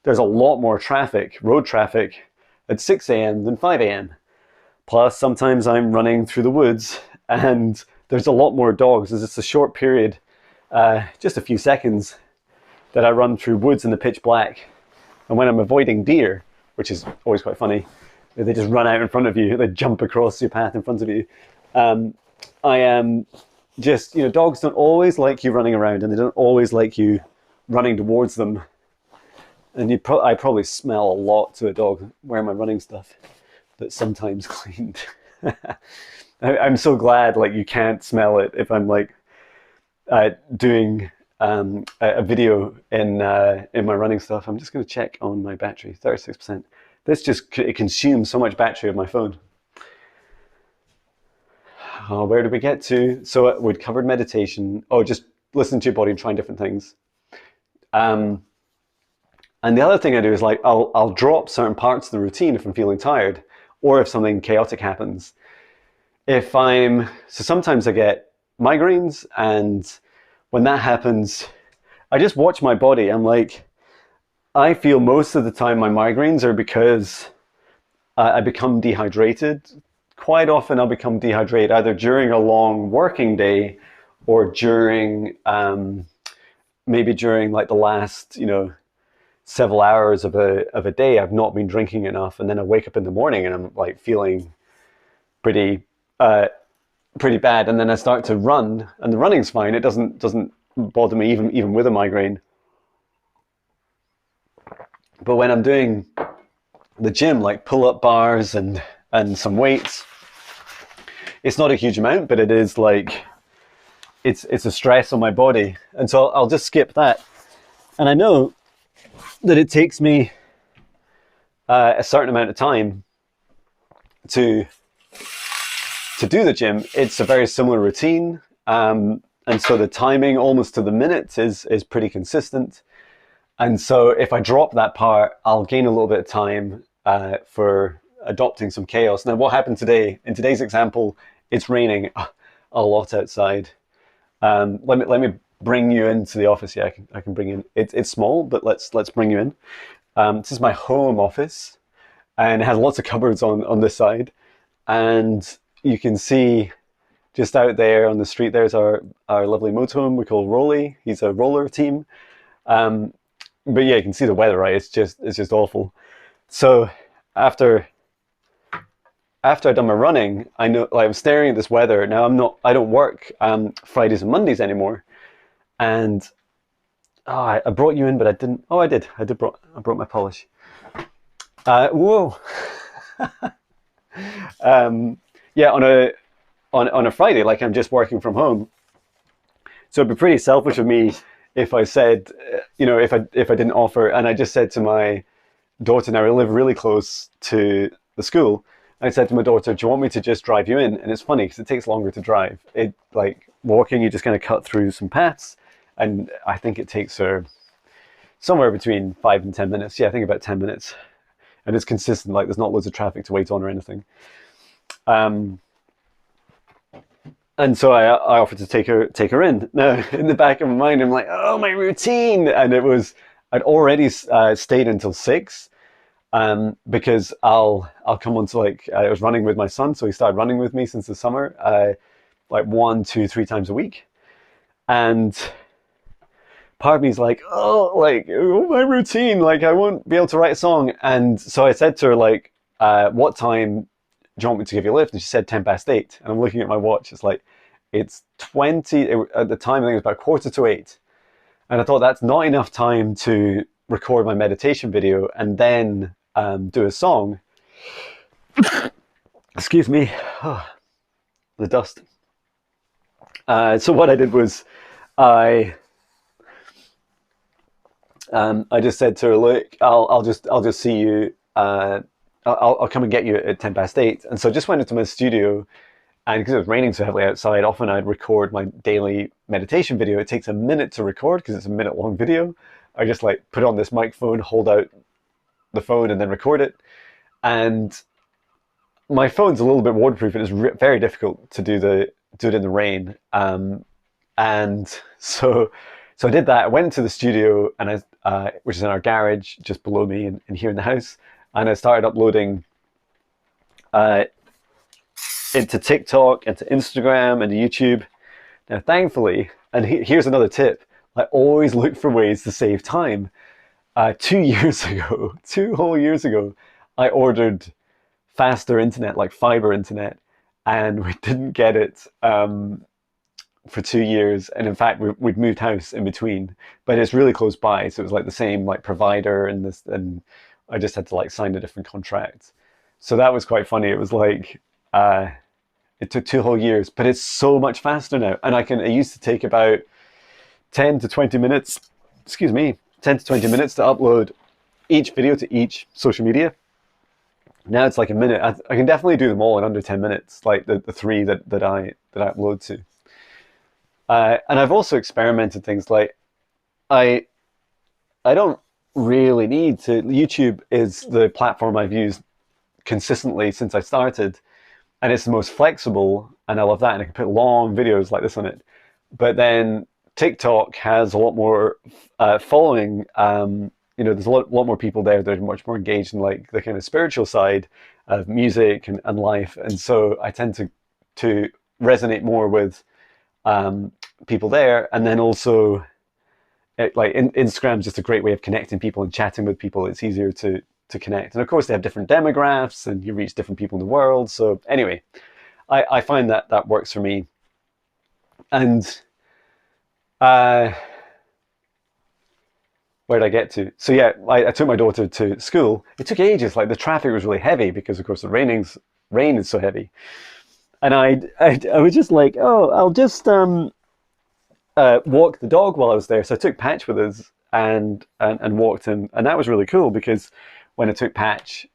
there's a lot more traffic, road traffic, at 6 a.m. than 5 a.m. Plus, sometimes I'm running through the woods and there's a lot more dogs. It's a short period, just a few seconds, that I run through woods in the pitch black. And when I'm avoiding deer, which is always quite funny, they just run out in front of you, they jump across your path in front of you. I am just, dogs don't always like you running around, and they don't always like you running towards them. And I probably smell a lot to a dog wearing my running stuff that's sometimes cleaned. I'm so glad you can't smell it if I'm doing a video in my running stuff. I'm just going to check on my battery, 36%. This it consumes so much battery of my phone. Oh, where did we get to? So we'd covered meditation. Oh, just listen to your body and trying different things. And the other thing I do is like I'll drop certain parts of the routine if I'm feeling tired or if something chaotic happens. So sometimes I get migraines, and when that happens, I just watch my body. I'm like, I feel most of the time my migraines are because I become dehydrated. Quite often I'll become dehydrated either during a long working day or maybe during like the last, several hours of a day. I've not been drinking enough, and then I wake up in the morning and I'm like feeling pretty bad, and then I start to run, and the running's fine. It doesn't bother me even with a migraine. But when I'm doing the gym, like pull-up bars and some weights, it's not a huge amount, but it is like it's a stress on my body, and so I'll just skip that. And I know that it takes me a certain amount of time to do the gym. It's a very similar routine, and so the timing almost to the minute is pretty consistent. And so if I drop that part, I'll gain a little bit of time for adopting some chaos. Now, what happened today? In today's example, it's raining a lot outside. Let me bring you into the office. Yeah, I can bring you in. It's small, but let's bring you in. This is my home office, and it has lots of cupboards on this side, and you can see just out there on the street, there's our lovely motorhome we call Rolly. He's a roller team. But yeah, you can see the weather, right? It's just awful. So after I'd done my running, I know, like, I'm staring at this weather. Now I don't work Fridays and Mondays anymore. And I brought you in, but I didn't. Oh, I did. I brought my polish. Whoa. Yeah, on a Friday, like, I'm just working from home. So it'd be pretty selfish of me if I said, if I didn't offer, and I just said to my daughter, now I live really close to the school, I said to my daughter, do you want me to just drive you in? And it's funny because it takes longer to drive. Like walking, you just kind of cut through some paths, and I think it takes her somewhere between 5 and 10 minutes. Yeah, I think about 10 minutes. And it's consistent, like there's not loads of traffic to wait on or anything. And so I offered to take her in. Now, in the back of my mind, I'm like, oh, my routine. And I'd already stayed until 6, because I'll come on to, like, I was running with my son, so he started running with me since the summer, like 1, 2, 3 times a week. And part of me is like, oh, my routine, like I won't be able to write a song. And so I said to her, like, what time do you want me to give you a lift? And she said 8:10. And I'm looking at my watch. It's like, it's 20, at the time, I think it was about 7:45. And I thought that's not enough time to record my meditation video and then do a song. Excuse me, the dust. So what I did was I just said to her, look, I'll just see you. I'll come and get you at 8:10. And so I just went into my studio, and because it was raining so heavily outside, often I'd record my daily meditation video. It takes a minute to record because it's a minute-long video. I just like put on this microphone, hold out the phone, and then record it. And my phone's a little bit waterproof, and it's very difficult to do it in the rain. And so I did that. I went into the studio, and which is in our garage just below me and here in the house. And I started uploading into TikTok, into Instagram, into YouTube. Now, thankfully, and here's another tip, I always look for ways to save time. 2 years ago, 2 whole years ago, I ordered faster internet, like fiber internet, and we didn't get it for 2 years. And in fact, we'd moved house in between, but it's really close by. So it was like the same like provider, and I just had to like sign a different contract. So that was quite funny. It was like, it took 2 whole years, but it's so much faster now. And it used to take about 10 to 20 minutes, excuse me, 10 to 20 minutes to upload each video to each social media. Now it's like a minute. I can definitely do them all in under 10 minutes, like the three that I upload to. And I've also experimented things like I don't really need to. YouTube is the platform I've used consistently since I started, and it's the most flexible, and I love that. And I can put long videos like this on it. But then TikTok has a lot more following. There's a lot more people there that are much more engaged in like the kind of spiritual side of music and life, and so I tend to resonate more with people there. And then also, Instagram's just a great way of connecting people and chatting with people. It's easier to connect, and of course they have different demographics, and you reach different people in the world. So anyway, I find that works for me. And where did I get to? So yeah, I took my daughter to school. It took ages. Like the traffic was really heavy because, of course, the rain is so heavy. And I was just like, oh, I'll just walk the dog while I was there. So I took Patch with us and walked him, and that was really cool because when I took Patch,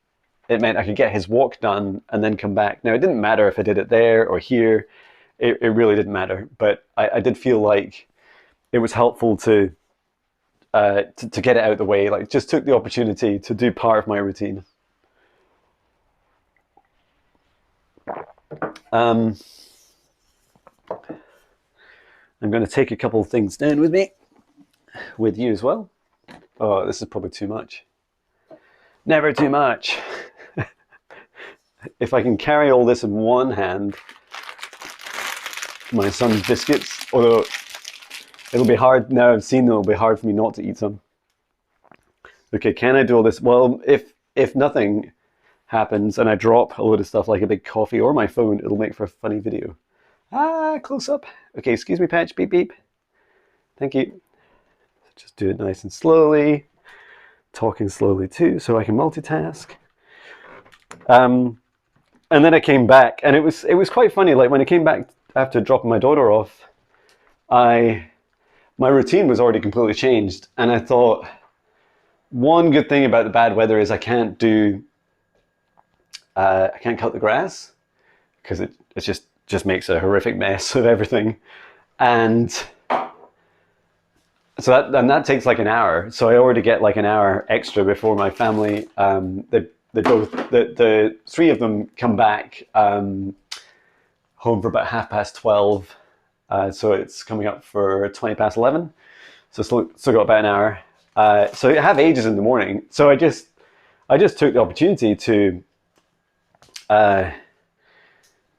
it meant I could get his walk done and then come back. Now it didn't matter if I did it there or here. It really didn't matter, but I did feel like it was helpful to get it out of the way. Like, just took the opportunity to do part of my routine. I'm going to take a couple of things down with me, with you as well. Oh, this is probably too much. Never too much. If I can carry all this in one hand, my son's biscuits, although it'll be hard, now I've seen them, it'll be hard for me not to eat some. Okay, can I do all this? Well, if nothing happens and I drop a load of stuff like a big coffee or my phone, it'll make for a funny video. Close up. Okay, excuse me, Patch, beep, beep. Thank you. Just do it nice and slowly, talking slowly too, so I can multitask. And then I came back, and it was quite funny. Like when I came back after dropping my daughter off, my routine was already completely changed, and I thought, one good thing about the bad weather is I can't cut the grass because it just makes a horrific mess of everything, and so that takes like an hour. So I already get like an hour extra before my family. The three of them come back home for about 12:30. So it's coming up for 11:20. So still got about an hour. So I have ages in the morning. So I just took the opportunity to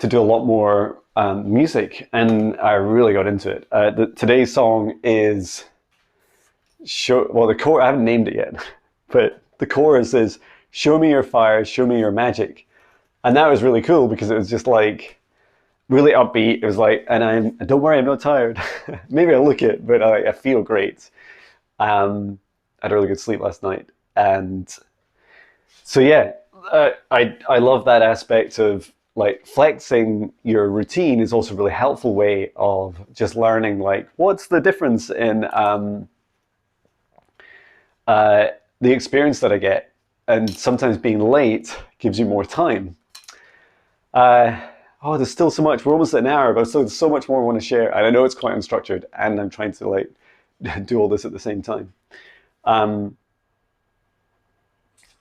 do a lot more music, and I really got into it. Today's song is the chorus. I haven't named it yet, but the chorus is "Show me your fire, show me your magic," and that was really cool because it was just like really upbeat. It was like, and don't worry, I'm not tired. Maybe I look it, but I feel great. I had a really good sleep last night, and so yeah, I love that aspect of like flexing your routine is also a really helpful way of just learning like what's the difference in the experience that I get, and sometimes being late gives you more time. Oh, there's still so much. We're almost at an hour, but still there's so much more I want to share. And I know it's quite unstructured, and I'm trying to like do all this at the same time.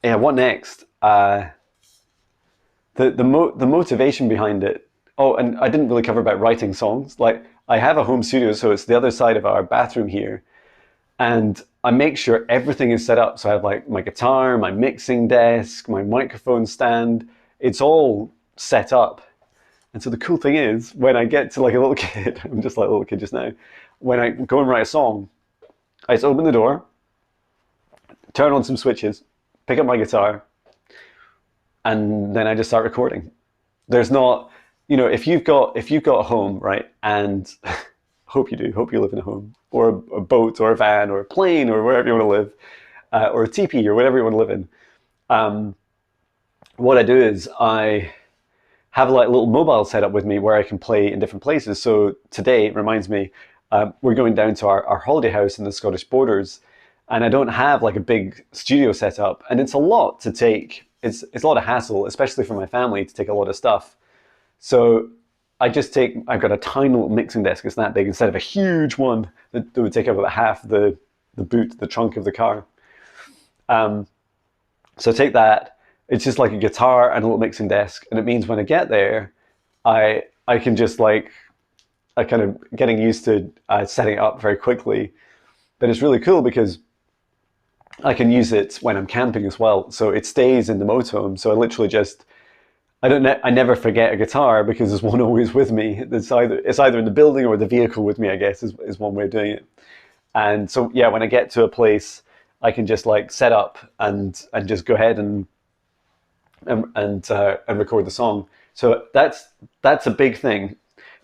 Yeah, what next? The motivation behind it. Oh, and I didn't really cover about writing songs. Like I have a home studio, so it's the other side of our bathroom here, and I make sure everything is set up. So I have like my guitar, my mixing desk, my microphone stand. It's all set up. And so the cool thing is, when I get to like a little kid, I'm just like a little kid just now, when I go and write a song, I just open the door, turn on some switches, pick up my guitar, and then I just start recording. There's not, if you've got a home, right, and hope you live in a home, or a boat, or a van, or a plane, or wherever you want to live, or a teepee, or whatever you want to live in. What I do is I have like a little mobile setup with me where I can play in different places. So today it reminds me, we're going down to our holiday house in the Scottish borders, and I don't have like a big studio set up, and it's a lot to take. It's a lot of hassle, especially for my family, to take a lot of stuff. So I've got a tiny little mixing desk. It's that big instead of a huge one that would take up about half the boot, the trunk of the car. So take that. It's just like a guitar and a little mixing desk, and it means when I get there, I can just like I kind of getting used to setting it up very quickly. But it's really cool because I can use it when I'm camping as well. So it stays in the motorhome. So I literally just I never forget a guitar because there's one always with me. It's either in the building or the vehicle with me, I guess, is one way of doing it. And so yeah, when I get to a place, I can just like set up and just go ahead and record the song. So that's a big thing.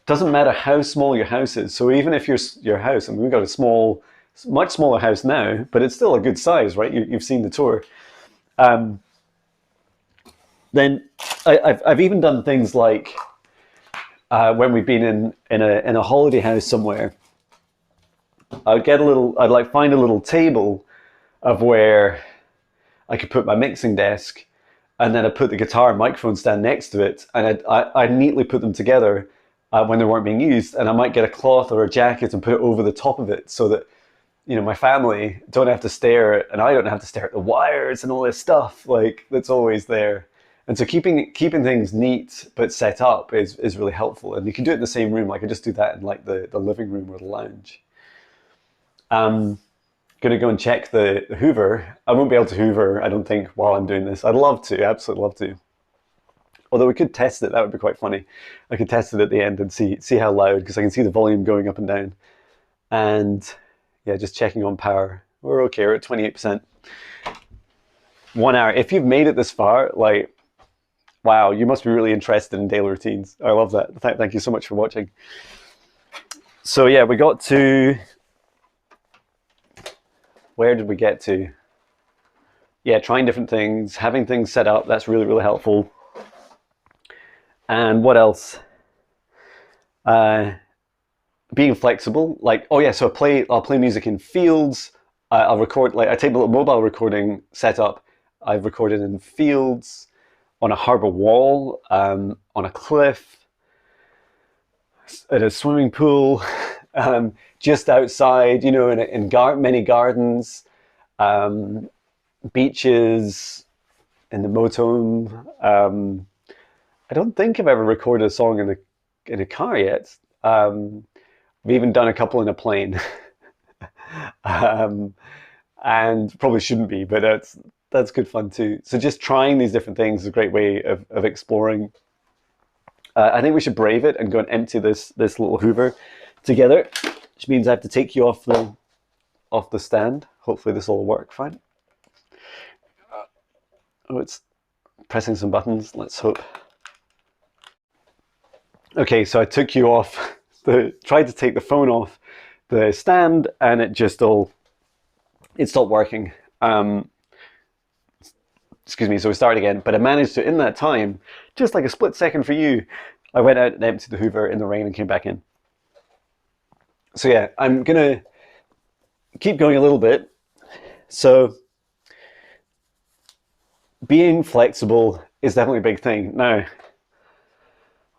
Doesn't matter how small your house is. So even if your house, I mean, we've got a much smaller house now, but it's still a good size, right? You've seen the tour. Then I've even done things like when we've been in a holiday house somewhere. I'd like find a little table of where I could put my mixing desk, and then I put the guitar and microphone stand next to it, and I neatly put them together when they weren't being used, and I might get a cloth or a jacket and put it over the top of it so that my family don't have to stare and I don't have to stare at the wires and all this stuff like that's always there. And so keeping things neat but set up is really helpful, and you can do it in the same room. Like I just do that in like the living room or the lounge. Gonna go and check the Hoover. I won't be able to Hoover, I don't think, while I'm doing this. I'd love to, absolutely love to. Although we could test it, that would be quite funny. I could test it at the end and see how loud, because I can see the volume going up and down. And yeah, just checking on power. We're okay, we're at 28%. 1 hour. If you've made it this far, like, wow, you must be really interested in daily routines. I love that. Thank you so much for watching. So yeah, we got to, where did we get to? Yeah, trying different things, having things set up, that's really, really helpful. And what else? Being flexible, like, oh yeah, so I'll play music in fields. I'll record, like I take a little mobile recording setup. I've recorded in fields, on a harbour wall, on a cliff, at a swimming pool, just outside, in many gardens, beaches, in the motorhome. I don't think I've ever recorded a song in a car yet. We've even done a couple in a plane. And probably shouldn't be, but that's good fun too. So just trying these different things is a great way of exploring. I think we should brave it and go and empty this little Hoover together, which means I have to take you off the stand. Hopefully this will work fine. Oh, it's pressing some buttons. Let's hope. Okay, so I took you off tried to take the phone off the stand, and it stopped working. Excuse me, so we start again. But I managed to, in that time, just like a split second for you, I went out and emptied the Hoover in the rain and came back in. So yeah, I'm gonna keep going a little bit. So being flexible is definitely a big thing. Now,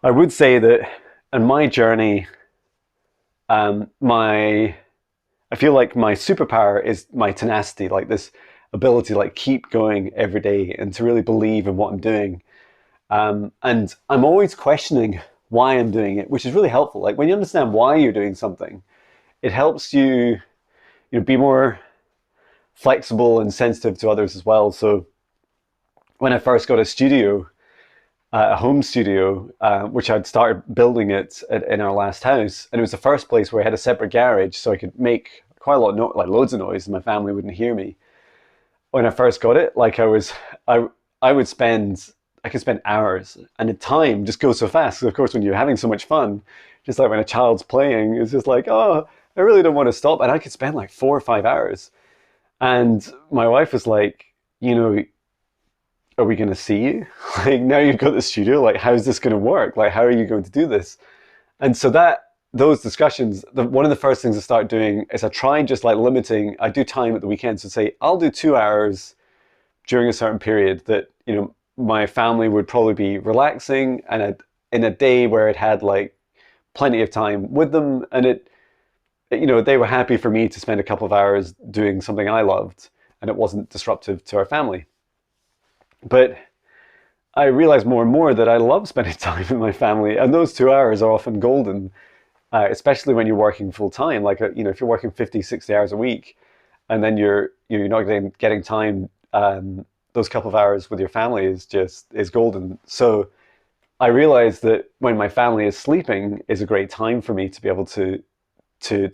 I would say that in my journey, I feel like my superpower is my tenacity, like this ability to like keep going every day and to really believe in what I'm doing. And I'm always questioning why I'm doing it, which is really helpful. Like when you understand why you're doing something, it helps you, be more flexible and sensitive to others as well. So when I first got a studio, a home studio, which I'd started building it in our last house, and it was the first place where I had a separate garage, so I could make quite a lot of like loads of noise, and my family wouldn't hear me. When I first got it, like I could spend hours, and the time just goes so fast. So of course, when you're having so much fun, just like when a child's playing, it's just like, oh, I really don't want to stop, and I could spend like 4 or 5 hours. And my wife was like, are we going to see you? Like now you've got the studio, like how's this going to work? Like how are you going to do this? And so that those discussions, one of the first things I start doing is I try just like limiting. I do time at the weekends, so say I'll do 2 hours during a certain period that, you know, my family would probably be relaxing, and in a day where it had like plenty of time with them, and you know, they were happy for me to spend a couple of hours doing something I loved, and it wasn't disruptive to our family. But I realized more and more that I love spending time with my family, and those 2 hours are often golden, especially when you're working full time. Like, you know, if you're working 50, 60 hours a week, and then you're not getting time, those couple of hours with your family is golden. So I realized that when my family is sleeping is a great time for me to be able to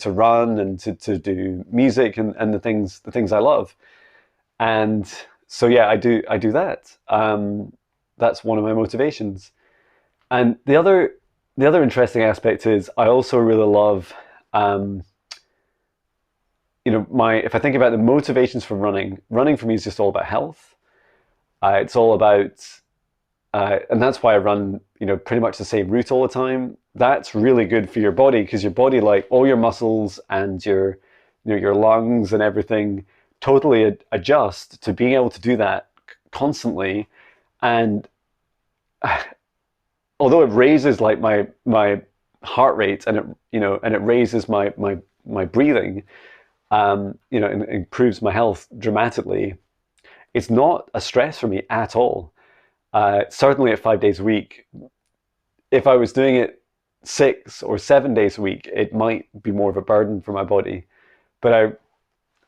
run and to do music and the things I love. And so yeah, I do that. That's one of my motivations. And the other interesting aspect is I also really love, you know, if I think about the motivations for running for me is just all about health. It's all about, and that's why I run, you know, pretty much the same route all the time. That's really good for your body, because your body, like all your muscles and your, you know, your lungs and everything, totally adjust to being able to do that constantly. And although it raises like my heart rate, and it, you know, and it raises my breathing, you know, and improves my health dramatically, it's not a stress for me at all. Certainly at 5 days a week. If I was doing it 6 or 7 days a week, it might be more of a burden for my body. But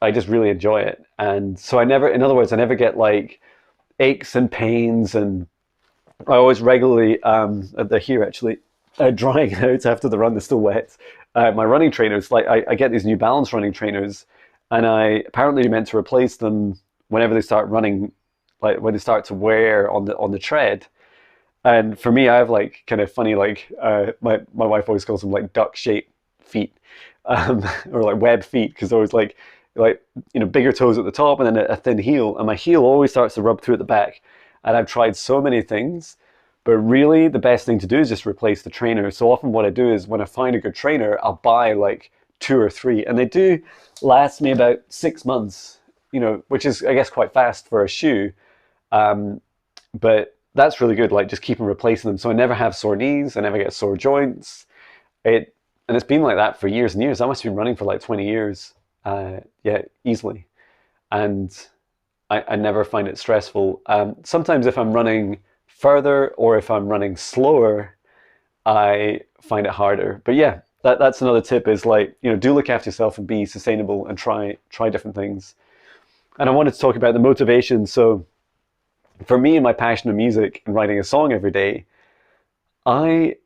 I just really enjoy it. And so in other words, I never get like aches and pains. And I always regularly, they're here actually, drying out after the run, they're still wet. My running trainers, like I get these New Balance running trainers, and I apparently meant to replace them whenever they start running, like when they start to wear on the tread. And for me, I have like kind of funny, like my wife always calls them like duck shaped feet, or like web feet, because they're always like, you know, bigger toes at the top and then a thin heel, and my heel always starts to rub through at the back. And I've tried so many things, but really the best thing to do is just replace the trainer. So often what I do is when I find a good trainer, I'll buy like 2 or 3, and they do last me about 6 months, you know, which is, I guess, quite fast for a shoe. But that's really good, like just keeping replacing them. So I never have sore knees, I never get sore joints. And it's been like that for years and years. I must have been running for like 20 years, yeah, easily. And I never find it stressful. Sometimes if I'm running further or if I'm running slower, I find it harder. But yeah, that's another tip, is like, you know, do look after yourself and be sustainable and try different things. And I wanted to talk about the motivation. So for me and my passion of music and writing a song every day, I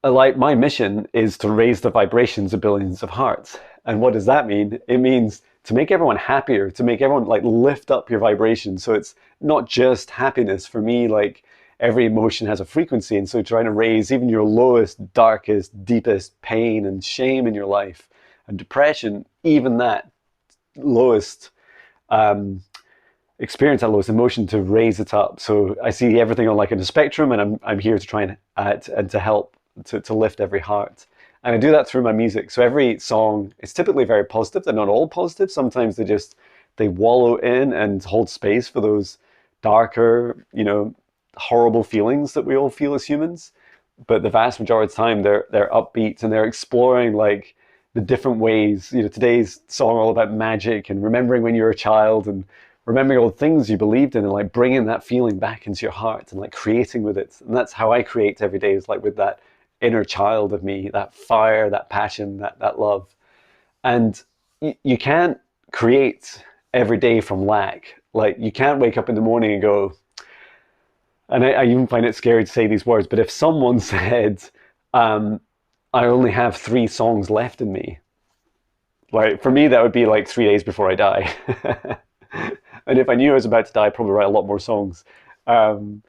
like, my mission is to raise the vibrations of billions of hearts. And what does that mean? It means to make everyone happier, to make everyone like lift up your vibration. So it's not just happiness. For me, like every emotion has a frequency. And so trying to raise even your lowest, darkest, deepest pain and shame in your life and depression, even that lowest, experience, that lowest emotion, to raise it up. So I see everything on like in a spectrum, and I'm here to try and to help to lift every heart. And I do that through my music. So every song is typically very positive. They're not all positive. Sometimes they wallow in and hold space for those darker, you know, horrible feelings that we all feel as humans. But the vast majority of the time, they're upbeat, and they're exploring like the different ways. You know, today's song all about magic and remembering when you were a child, and remembering all the things you believed in, and like bringing that feeling back into your heart and like creating with it. And that's how I create every day, is like with that inner child of me, that fire, that passion, that love. And you can't create every day from lack. Like you can't wake up in the morning and go, and I even find it scary to say these words, but if someone said, I only have 3 songs left in me, like for me, that would be like 3 days before I die. And if I knew I was about to die, I'd probably write a lot more songs. And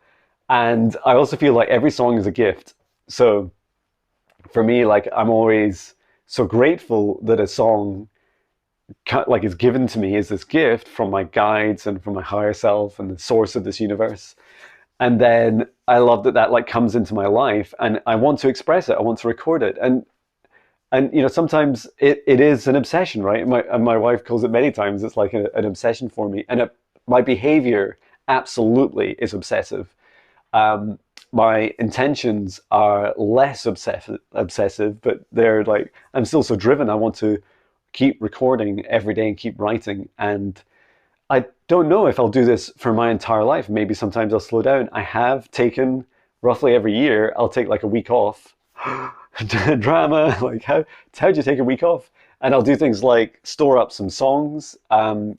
I also feel like every song is a gift. So for me, like I'm always so grateful that a song like is given to me as this gift from my guides and from my higher self and the source of this universe. And then I love that like comes into my life, and I want to express it. I want to record it. And And sometimes it is an obsession, right? And my wife calls it many times. It's like an obsession for me, and my behavior absolutely is obsessive. Um, my intentions are less obsessive, but they're like I'm still so driven. I want to keep recording every day and keep writing. And I don't know if I'll do this for my entire life. Maybe sometimes I'll slow down. I have taken roughly every year, I'll take like a week off. Drama, like how do you take a week off? And I'll do things like store up some songs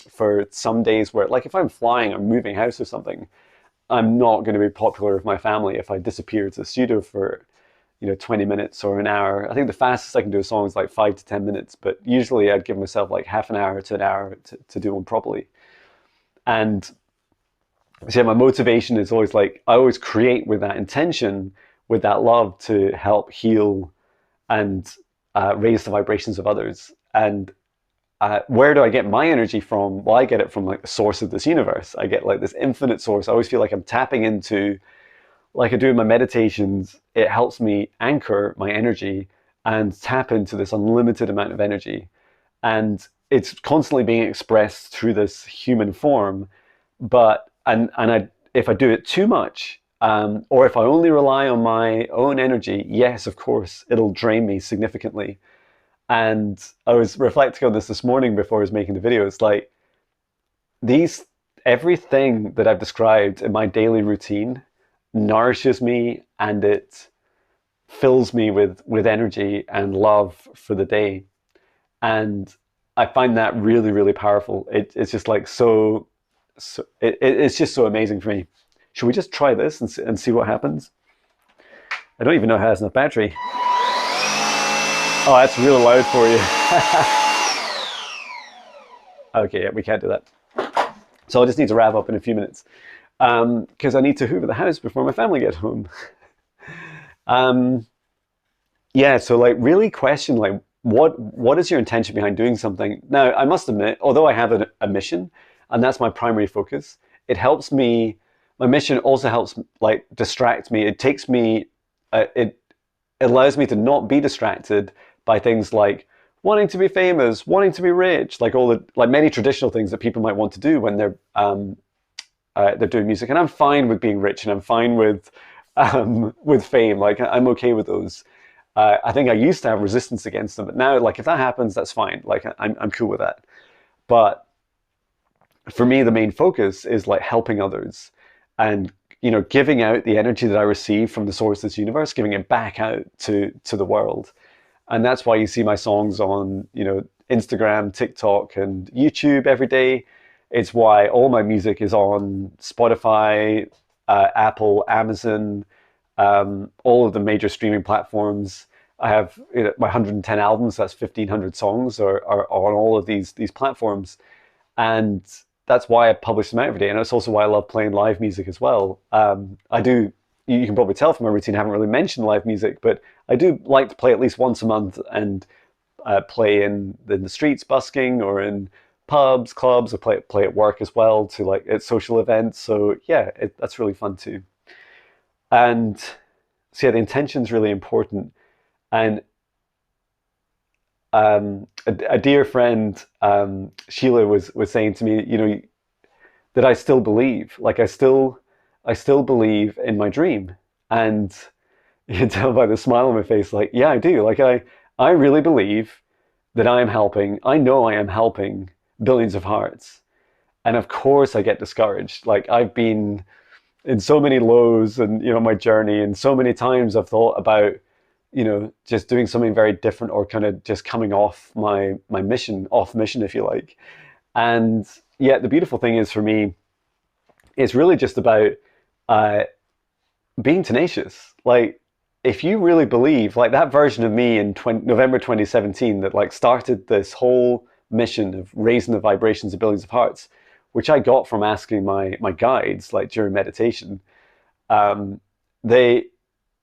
for some days where, like if I'm flying or moving house or something, I'm not going to be popular with my family if I disappear to the studio for 20 minutes or an hour. I think the fastest I can do a song is like 5 to 10 minutes, but usually I'd give myself like half an hour to an hour to do one properly. And so yeah, my motivation is always like I always create with that intention, with that love to help heal and raise the vibrations of others. And where do I get my energy from? Well, I get it from like the source of this universe. I get like this infinite source. I always feel like I'm tapping into, like I do in my meditations, it helps me anchor my energy and tap into this unlimited amount of energy. And it's constantly being expressed through this human form. But if I do it too much, or if I only rely on my own energy, yes, of course, it'll drain me significantly. And I was reflecting on this morning before I was making the video. It's like these everything that I've described in my daily routine nourishes me, and it fills me with energy and love for the day. And I find that really, really powerful. It's just like it's just so amazing for me. Should we just try this and see what happens? I don't even know how it has enough battery. Oh, that's really loud for you. Okay, yeah, we can't do that. So I just need to wrap up in a few minutes because I need to hoover the house before my family get home. Yeah, so like really question like what is your intention behind doing something? Now, I must admit, although I have a mission and that's my primary focus, it helps me. My mission also helps like distract me. It takes me, it allows me to not be distracted by things like wanting to be famous, wanting to be rich, like all the like many traditional things that people might want to do when they're doing music. And I'm fine with being rich, and I'm fine with fame. Like I'm okay with those. I think I used to have resistance against them, but now, like if that happens, that's fine. Like I'm cool with that. But for me, the main focus is like helping others, and giving out the energy that I receive from the source of this universe, giving it back out to the world. And that's why you see my songs on Instagram, TikTok, and YouTube every day. It's why all my music is on Spotify, Apple, Amazon, all of the major streaming platforms. I have my 110 albums, that's 1,500 songs, are on all of these platforms. And that's why I publish them out every day. And it's also why I love playing live music as well. I do, you can probably tell from my routine, I haven't really mentioned live music, but I do like to play at least once a month and play in the streets busking or in pubs, clubs, or play at work as well to like at social events. So yeah, that's really fun too. And so yeah, the intention's really important. And a dear friend, Sheila, was saying to me, that I still believe, like I still believe in my dream. And you can tell by the smile on my face, like, yeah, I do. Like I really believe that I know I am helping billions of hearts. And of course I get discouraged. Like I've been in so many lows and, my journey, and so many times I've thought about, just doing something very different, or kind of just coming off my mission, off mission, if you like. And yet the beautiful thing is for me, it's really just about uh, being tenacious. Like if you really believe, like that version of me in November 2017 that like started this whole mission of raising the vibrations of billions of hearts, which I got from asking my guides like during meditation, um, they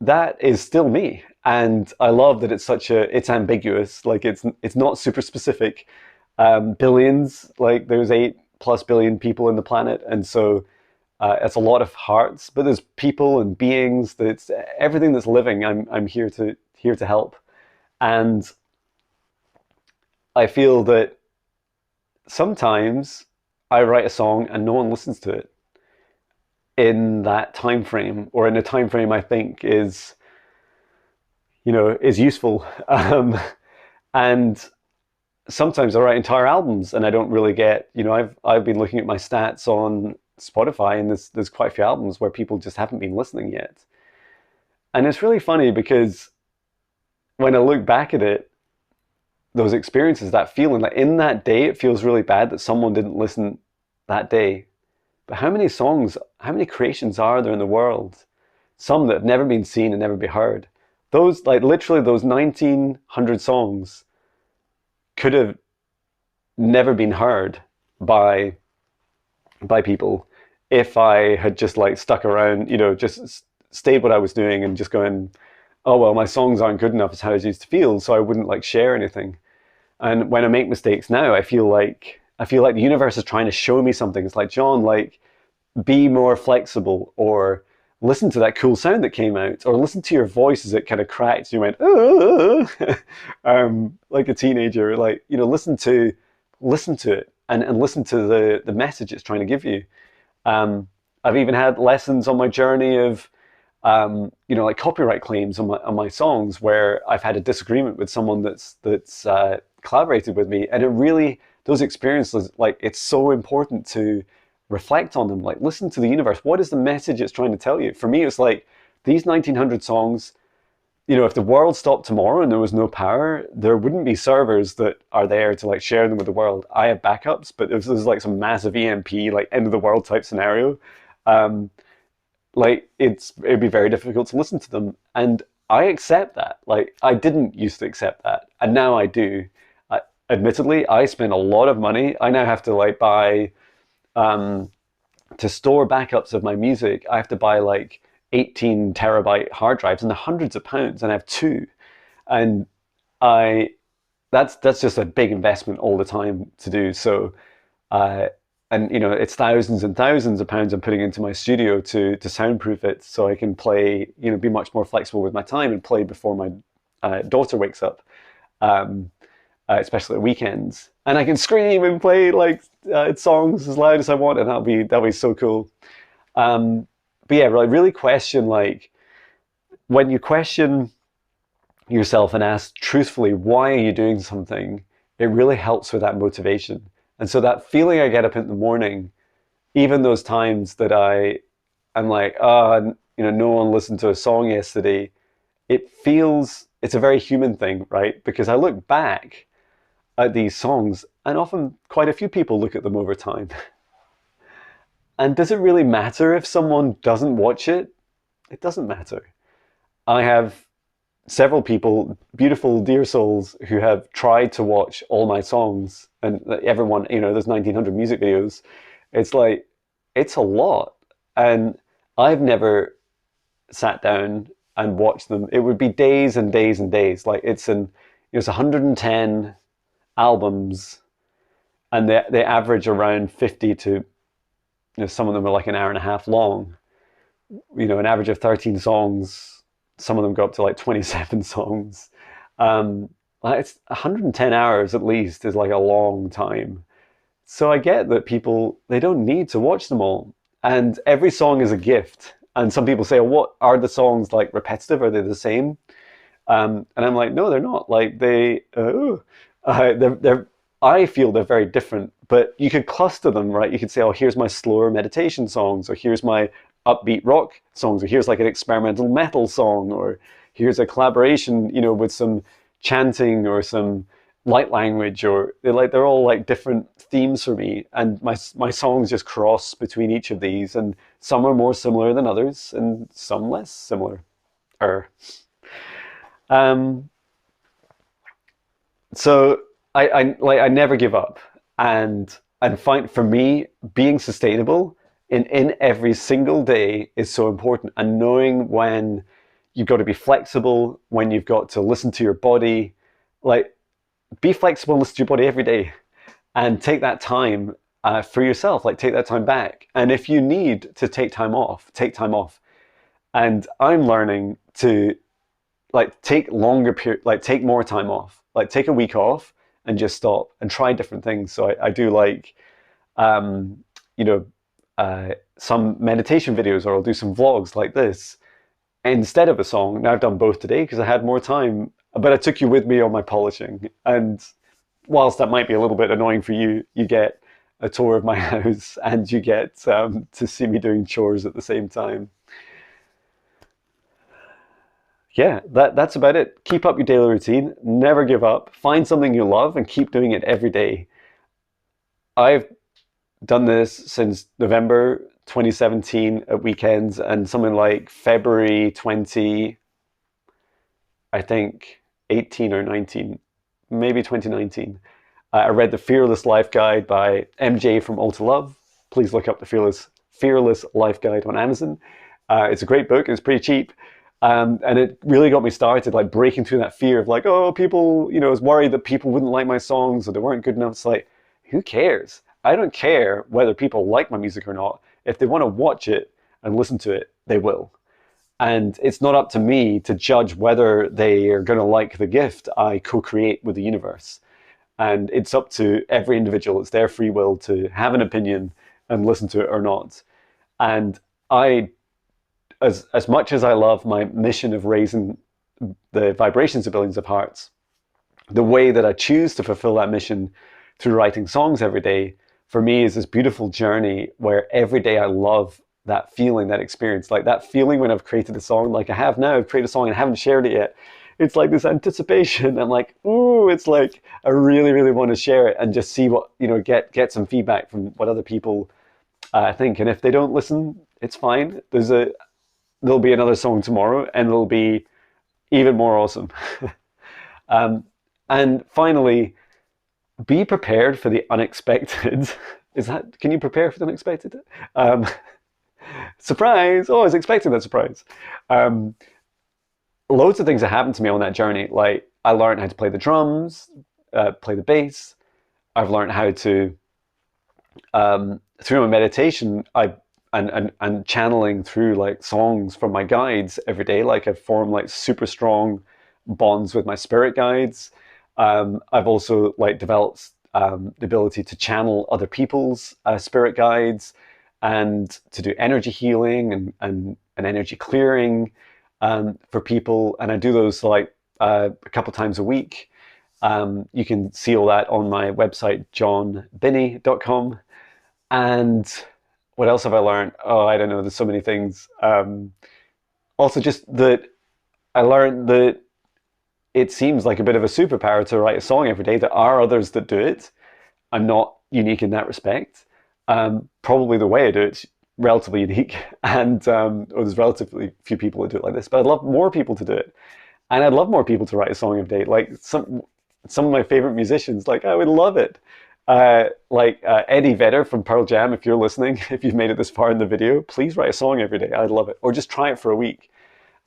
that is still me. And I love that it's ambiguous, like it's not super specific. Billions, like there's 8+ billion people in the planet, and so it's a lot of hearts, but there's people and beings. That's everything that's living. I'm here to help. And I feel that sometimes I write a song and no one listens to it in that time frame, or in a time frame I think is, is useful. And sometimes I write entire albums and I don't really get, I've been looking at my stats on Spotify, and there's quite a few albums where people just haven't been listening yet. And it's really funny because when I look back at it, those experiences, that feeling, like in that day, it feels really bad that someone didn't listen that day. But how many songs, how many creations are there in the world? Some that have never been seen and never be heard. Those, like literally those 1900 songs could have never been heard by people if I had just like stuck around, just stayed what I was doing and just going, oh well, my songs aren't good enough as how I used to feel, so I wouldn't like share anything. And when I make mistakes now, I feel like the universe is trying to show me something. It's like, John, like, be more flexible, or listen to that cool sound that came out, or listen to your voice as it kind of cracked. You went, like a teenager, like, listen to it, and listen to the message it's trying to give you. I've even had lessons on my journey of, like copyright claims on my songs, where I've had a disagreement with someone that's collaborated with me, and it really, those experiences, like, it's so important to reflect on them. Like, listen to the universe. What is the message it's trying to tell you? For me, it's like these 1900 songs. If the world stopped tomorrow and there was no power, there wouldn't be servers that are there to like share them with the world. I have backups, but if there's like some massive EMP, like end of the world type scenario, like it'd be very difficult to listen to them. And I accept that. Like, I didn't used to accept that, and now I do. Admittedly, I spend a lot of money. I now have to like buy, to store backups of my music, I have to buy like 18 terabyte hard drives, and they're hundreds of pounds, and I have two. And that's just a big investment all the time to do. So, and it's thousands and thousands of pounds I'm putting into my studio to soundproof it, so I can play, be much more flexible with my time and play before my daughter wakes up, especially at weekends, and I can scream and play like songs as loud as I want, and that'll be so cool. But yeah, really question, like, when you question yourself and ask truthfully, why are you doing something? It really helps with that motivation. And so that feeling I get up in the morning, even those times that I'm like, no one listened to a song yesterday, it's a very human thing, right? Because I look back at these songs, and often quite a few people look at them over time. And does it really matter if someone doesn't watch it? It doesn't matter. I have several people, beautiful dear souls, who have tried to watch all my songs, and everyone, there's 1900 music videos. It's like, it's a lot. And I've never sat down and watched them. It would be days and days and days. Like, it's 110 albums, and they average around 50 to, some of them are like an hour and a half long. An average of 13 songs. Some of them go up to like 27 songs. It's 110 hours at least is like a long time. So I get that people, they don't need to watch them all. And every song is a gift. And some people say, what are the songs like repetitive? Are they the same? And I'm like, no, they're not. Like, I feel they're very different, but you could cluster them, right? You could say, oh, here's my slower meditation songs, or here's my upbeat rock songs, or here's like an experimental metal song, or here's a collaboration, with some chanting or some light language, or they're all like different themes for me. And my songs just cross between each of these, and some are more similar than others, and some less similar. So I never give up, and find, for me, being sustainable in every single day is so important. And knowing when you've got to be flexible, when you've got to listen to your body, like, be flexible and listen to your body every day, and take that time for yourself. Like, take that time back. And if you need to take time off, take time off. And I'm learning to like take longer period, like take more time off, like take a week off and just stop and try different things. So I do like, you know, some meditation videos, or I'll do some vlogs like this instead of a song. Now I've done both today because I had more time, but I took you with me on my polishing. And whilst that might be a little bit annoying for you, you get a tour of my house and you get to see me doing chores at the same time. Yeah, that's about it. Keep up your daily routine. Never give up. Find something you love and keep doing it every day. I've done this since November 2017 at weekends, and something like February 20, I think 18 or 19, maybe 2019. I read the Fearless Life Guide by MJ from Alta Love. Please look up the Fearless Life Guide on Amazon. It's a great book. It's pretty cheap. And it really got me started, like breaking through that fear of like, oh, people, I was worried that people wouldn't like my songs or they weren't good enough. It's like, who cares? I don't care whether people like my music or not. If they want to watch it and listen to it, they will. And it's not up to me to judge whether they are going to like the gift I co-create with the universe. And it's up to every individual. It's their free will to have an opinion and listen to it or not. And as much as I love my mission of raising the vibrations of billions of hearts, the way that I choose to fulfill that mission through writing songs every day, for me, is this beautiful journey where every day I love that feeling, that experience, like that feeling when I've created a song, like I have now. I've created a song and I haven't shared it yet. It's like this anticipation. I'm like, ooh, it's like I really, really want to share it and just see what, get some feedback from what other people think. And if they don't listen, it's fine. There'll be another song tomorrow, and it'll be even more awesome. And finally, be prepared for the unexpected. Can you prepare for the unexpected? Surprise! Oh, I was expecting that surprise. Loads of things that happened to me on that journey. Like, I learned how to play the drums, play the bass. I've learned how to, through my meditation, and channeling through like songs from my guides every day. Like, I've formed like super strong bonds with my spirit guides. I've also like developed the ability to channel other people's spirit guides and to do energy healing and energy clearing for people. And I do those like a couple times a week. You can see all that on my website, jonbinnie.com. And what else have I learned? Oh, I don't know. There's so many things. Also, just that I learned that it seems like a bit of a superpower to write a song every day. There are others that do it. I'm not unique in that respect. Probably the way I do it's relatively unique, and or there's relatively few people that do it like this. But I'd love more people to do it, and I'd love more people to write a song every day. Like some of my favorite musicians, like I would love it. Eddie Vedder from Pearl Jam, if you're listening, if you've made it this far in the video, please write a song every day. I'd love it. Or just try it for a week.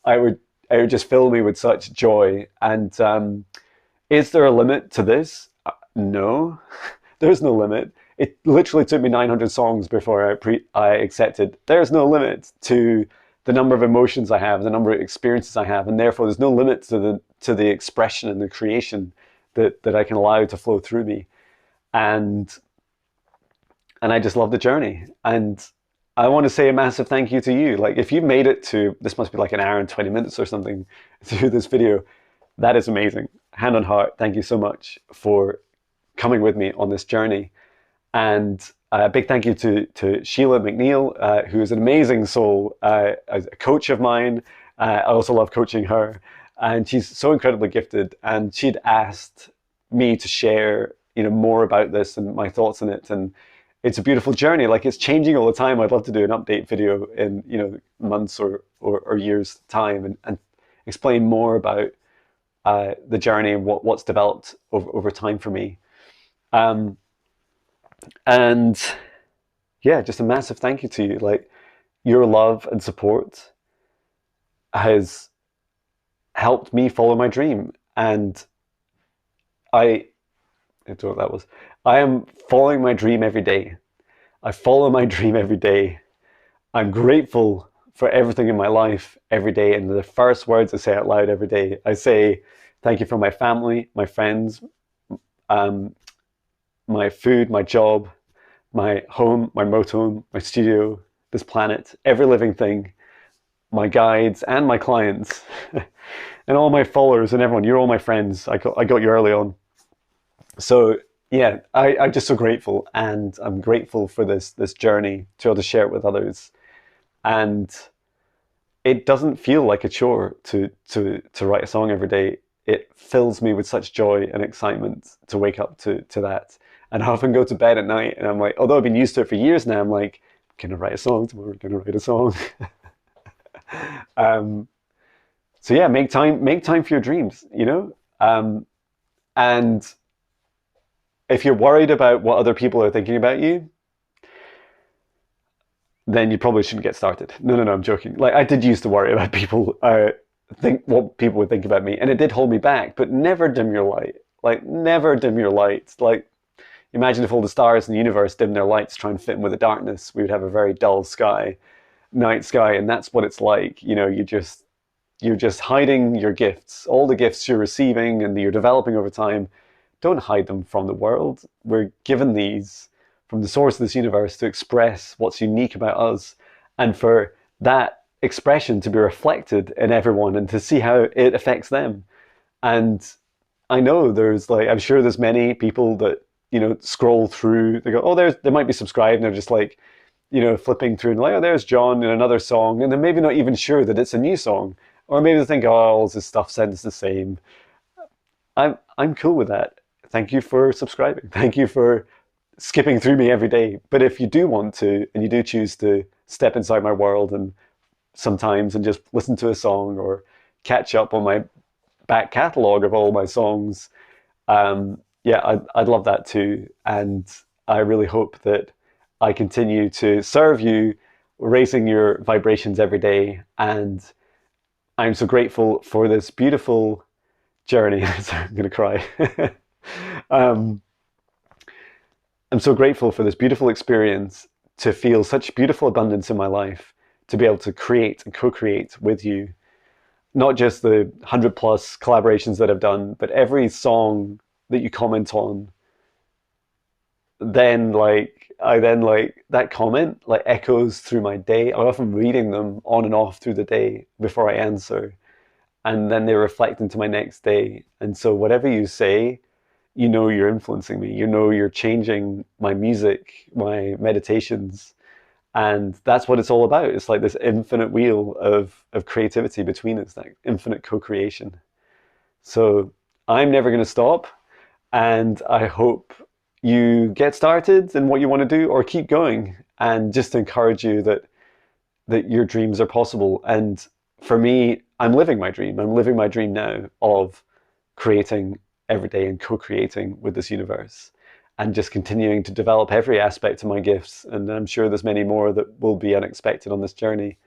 It would just fill me with such joy. And is there a limit to this? No, there's no limit. It literally took me 900 songs before I accepted. There's no limit to the number of emotions I have, the number of experiences I have, and therefore there's no limit to the expression and the creation that I can allow to flow through me. And I just love the journey. And I want to say a massive thank you to you. Like, if you made it to, this must be like an hour and 20 minutes or something through this video, that is amazing. Hand on heart, thank you so much for coming with me on this journey. And a big thank you to Sheila McNeil, who is an amazing soul, a coach of mine. I also love coaching her. And she's so incredibly gifted. And she'd asked me to share more about this and my thoughts on it. And it's a beautiful journey. Like, it's changing all the time. I'd love to do an update video in months or years time and explain more about the journey and what's developed over time for me. And yeah, just a massive thank you to you. Like, your love and support has helped me follow my dream. And I don't know what that was. I am following my dream every day. I follow my dream every day. I'm grateful for everything in my life every day. And the first words I say out loud every day, I say, thank you for my family, my friends, my food, my job, my home, my motorhome, my studio, this planet, every living thing, my guides and my clients, and all my followers and everyone. You're all my friends. I got you early on. So yeah, I'm just so grateful, and I'm grateful for this journey to be able to share it with others. And it doesn't feel like a chore to write a song every day. It fills me with such joy and excitement to wake up to that. And I often go to bed at night and I'm like, although I've been used to it for years now, I'm like, I'm gonna write a song tomorrow, gonna write a song. um, so yeah, make time for your dreams, you know? And if you're worried about what other people are thinking about you, then you probably shouldn't get started. No, I'm joking. Like, I did used to worry about people, think what people would think about me, and it did hold me back. But never dim your light. Like, never dim your light. Like, imagine if all the stars in the universe dimmed their lights to try and fit in with the darkness. We would have a very dull sky, night sky, and that's what it's like. You know, you're just hiding your gifts, all the gifts you're receiving and that you're developing over time. Don't hide them from the world. We're given these from the source of this universe to express what's unique about us, and for that expression to be reflected in everyone and to see how it affects them. And I know there's like, I'm sure there's many people that, you know, scroll through, they go, oh, they might be subscribed, and they're just like, you know, flipping through and like, oh, there's John in another song, and they're maybe not even sure that it's a new song, or maybe they think, oh, all this stuff sounds the same. I'm cool with that. Thank you for subscribing. Thank you for skipping through me every day. But if you do want to, and you do choose to step inside my world and sometimes and just listen to a song or catch up on my back catalogue of all my songs, yeah, I'd love that too. And I really hope that I continue to serve you, raising your vibrations every day. And I'm so grateful for this beautiful journey. Sorry, I'm going to cry. I'm so grateful for this beautiful experience, to feel such beautiful abundance in my life, to be able to create and co-create with you. Not just the 100+ collaborations that I've done, but every song that you comment on, then that comment like echoes through my day. I'm often reading them on and off through the day before I answer, and then they reflect into my next day. And so whatever you say, you know, you're influencing me, you know, you're changing my music, my meditations. And that's what it's all about. It's like this infinite wheel of creativity between us, that infinite co-creation. So I'm never going to stop. And I hope you get started in what you want to do, or keep going. And just to encourage you that your dreams are possible. And for me, I'm living my dream. I'm living my dream now of creating every day and co-creating with this universe, and just continuing to develop every aspect of my gifts. And I'm sure there's many more that will be unexpected on this journey.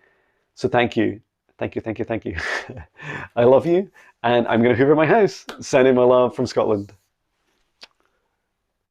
So thank you. Thank you. I love you. And I'm going to hoover my house, sending my love from Scotland.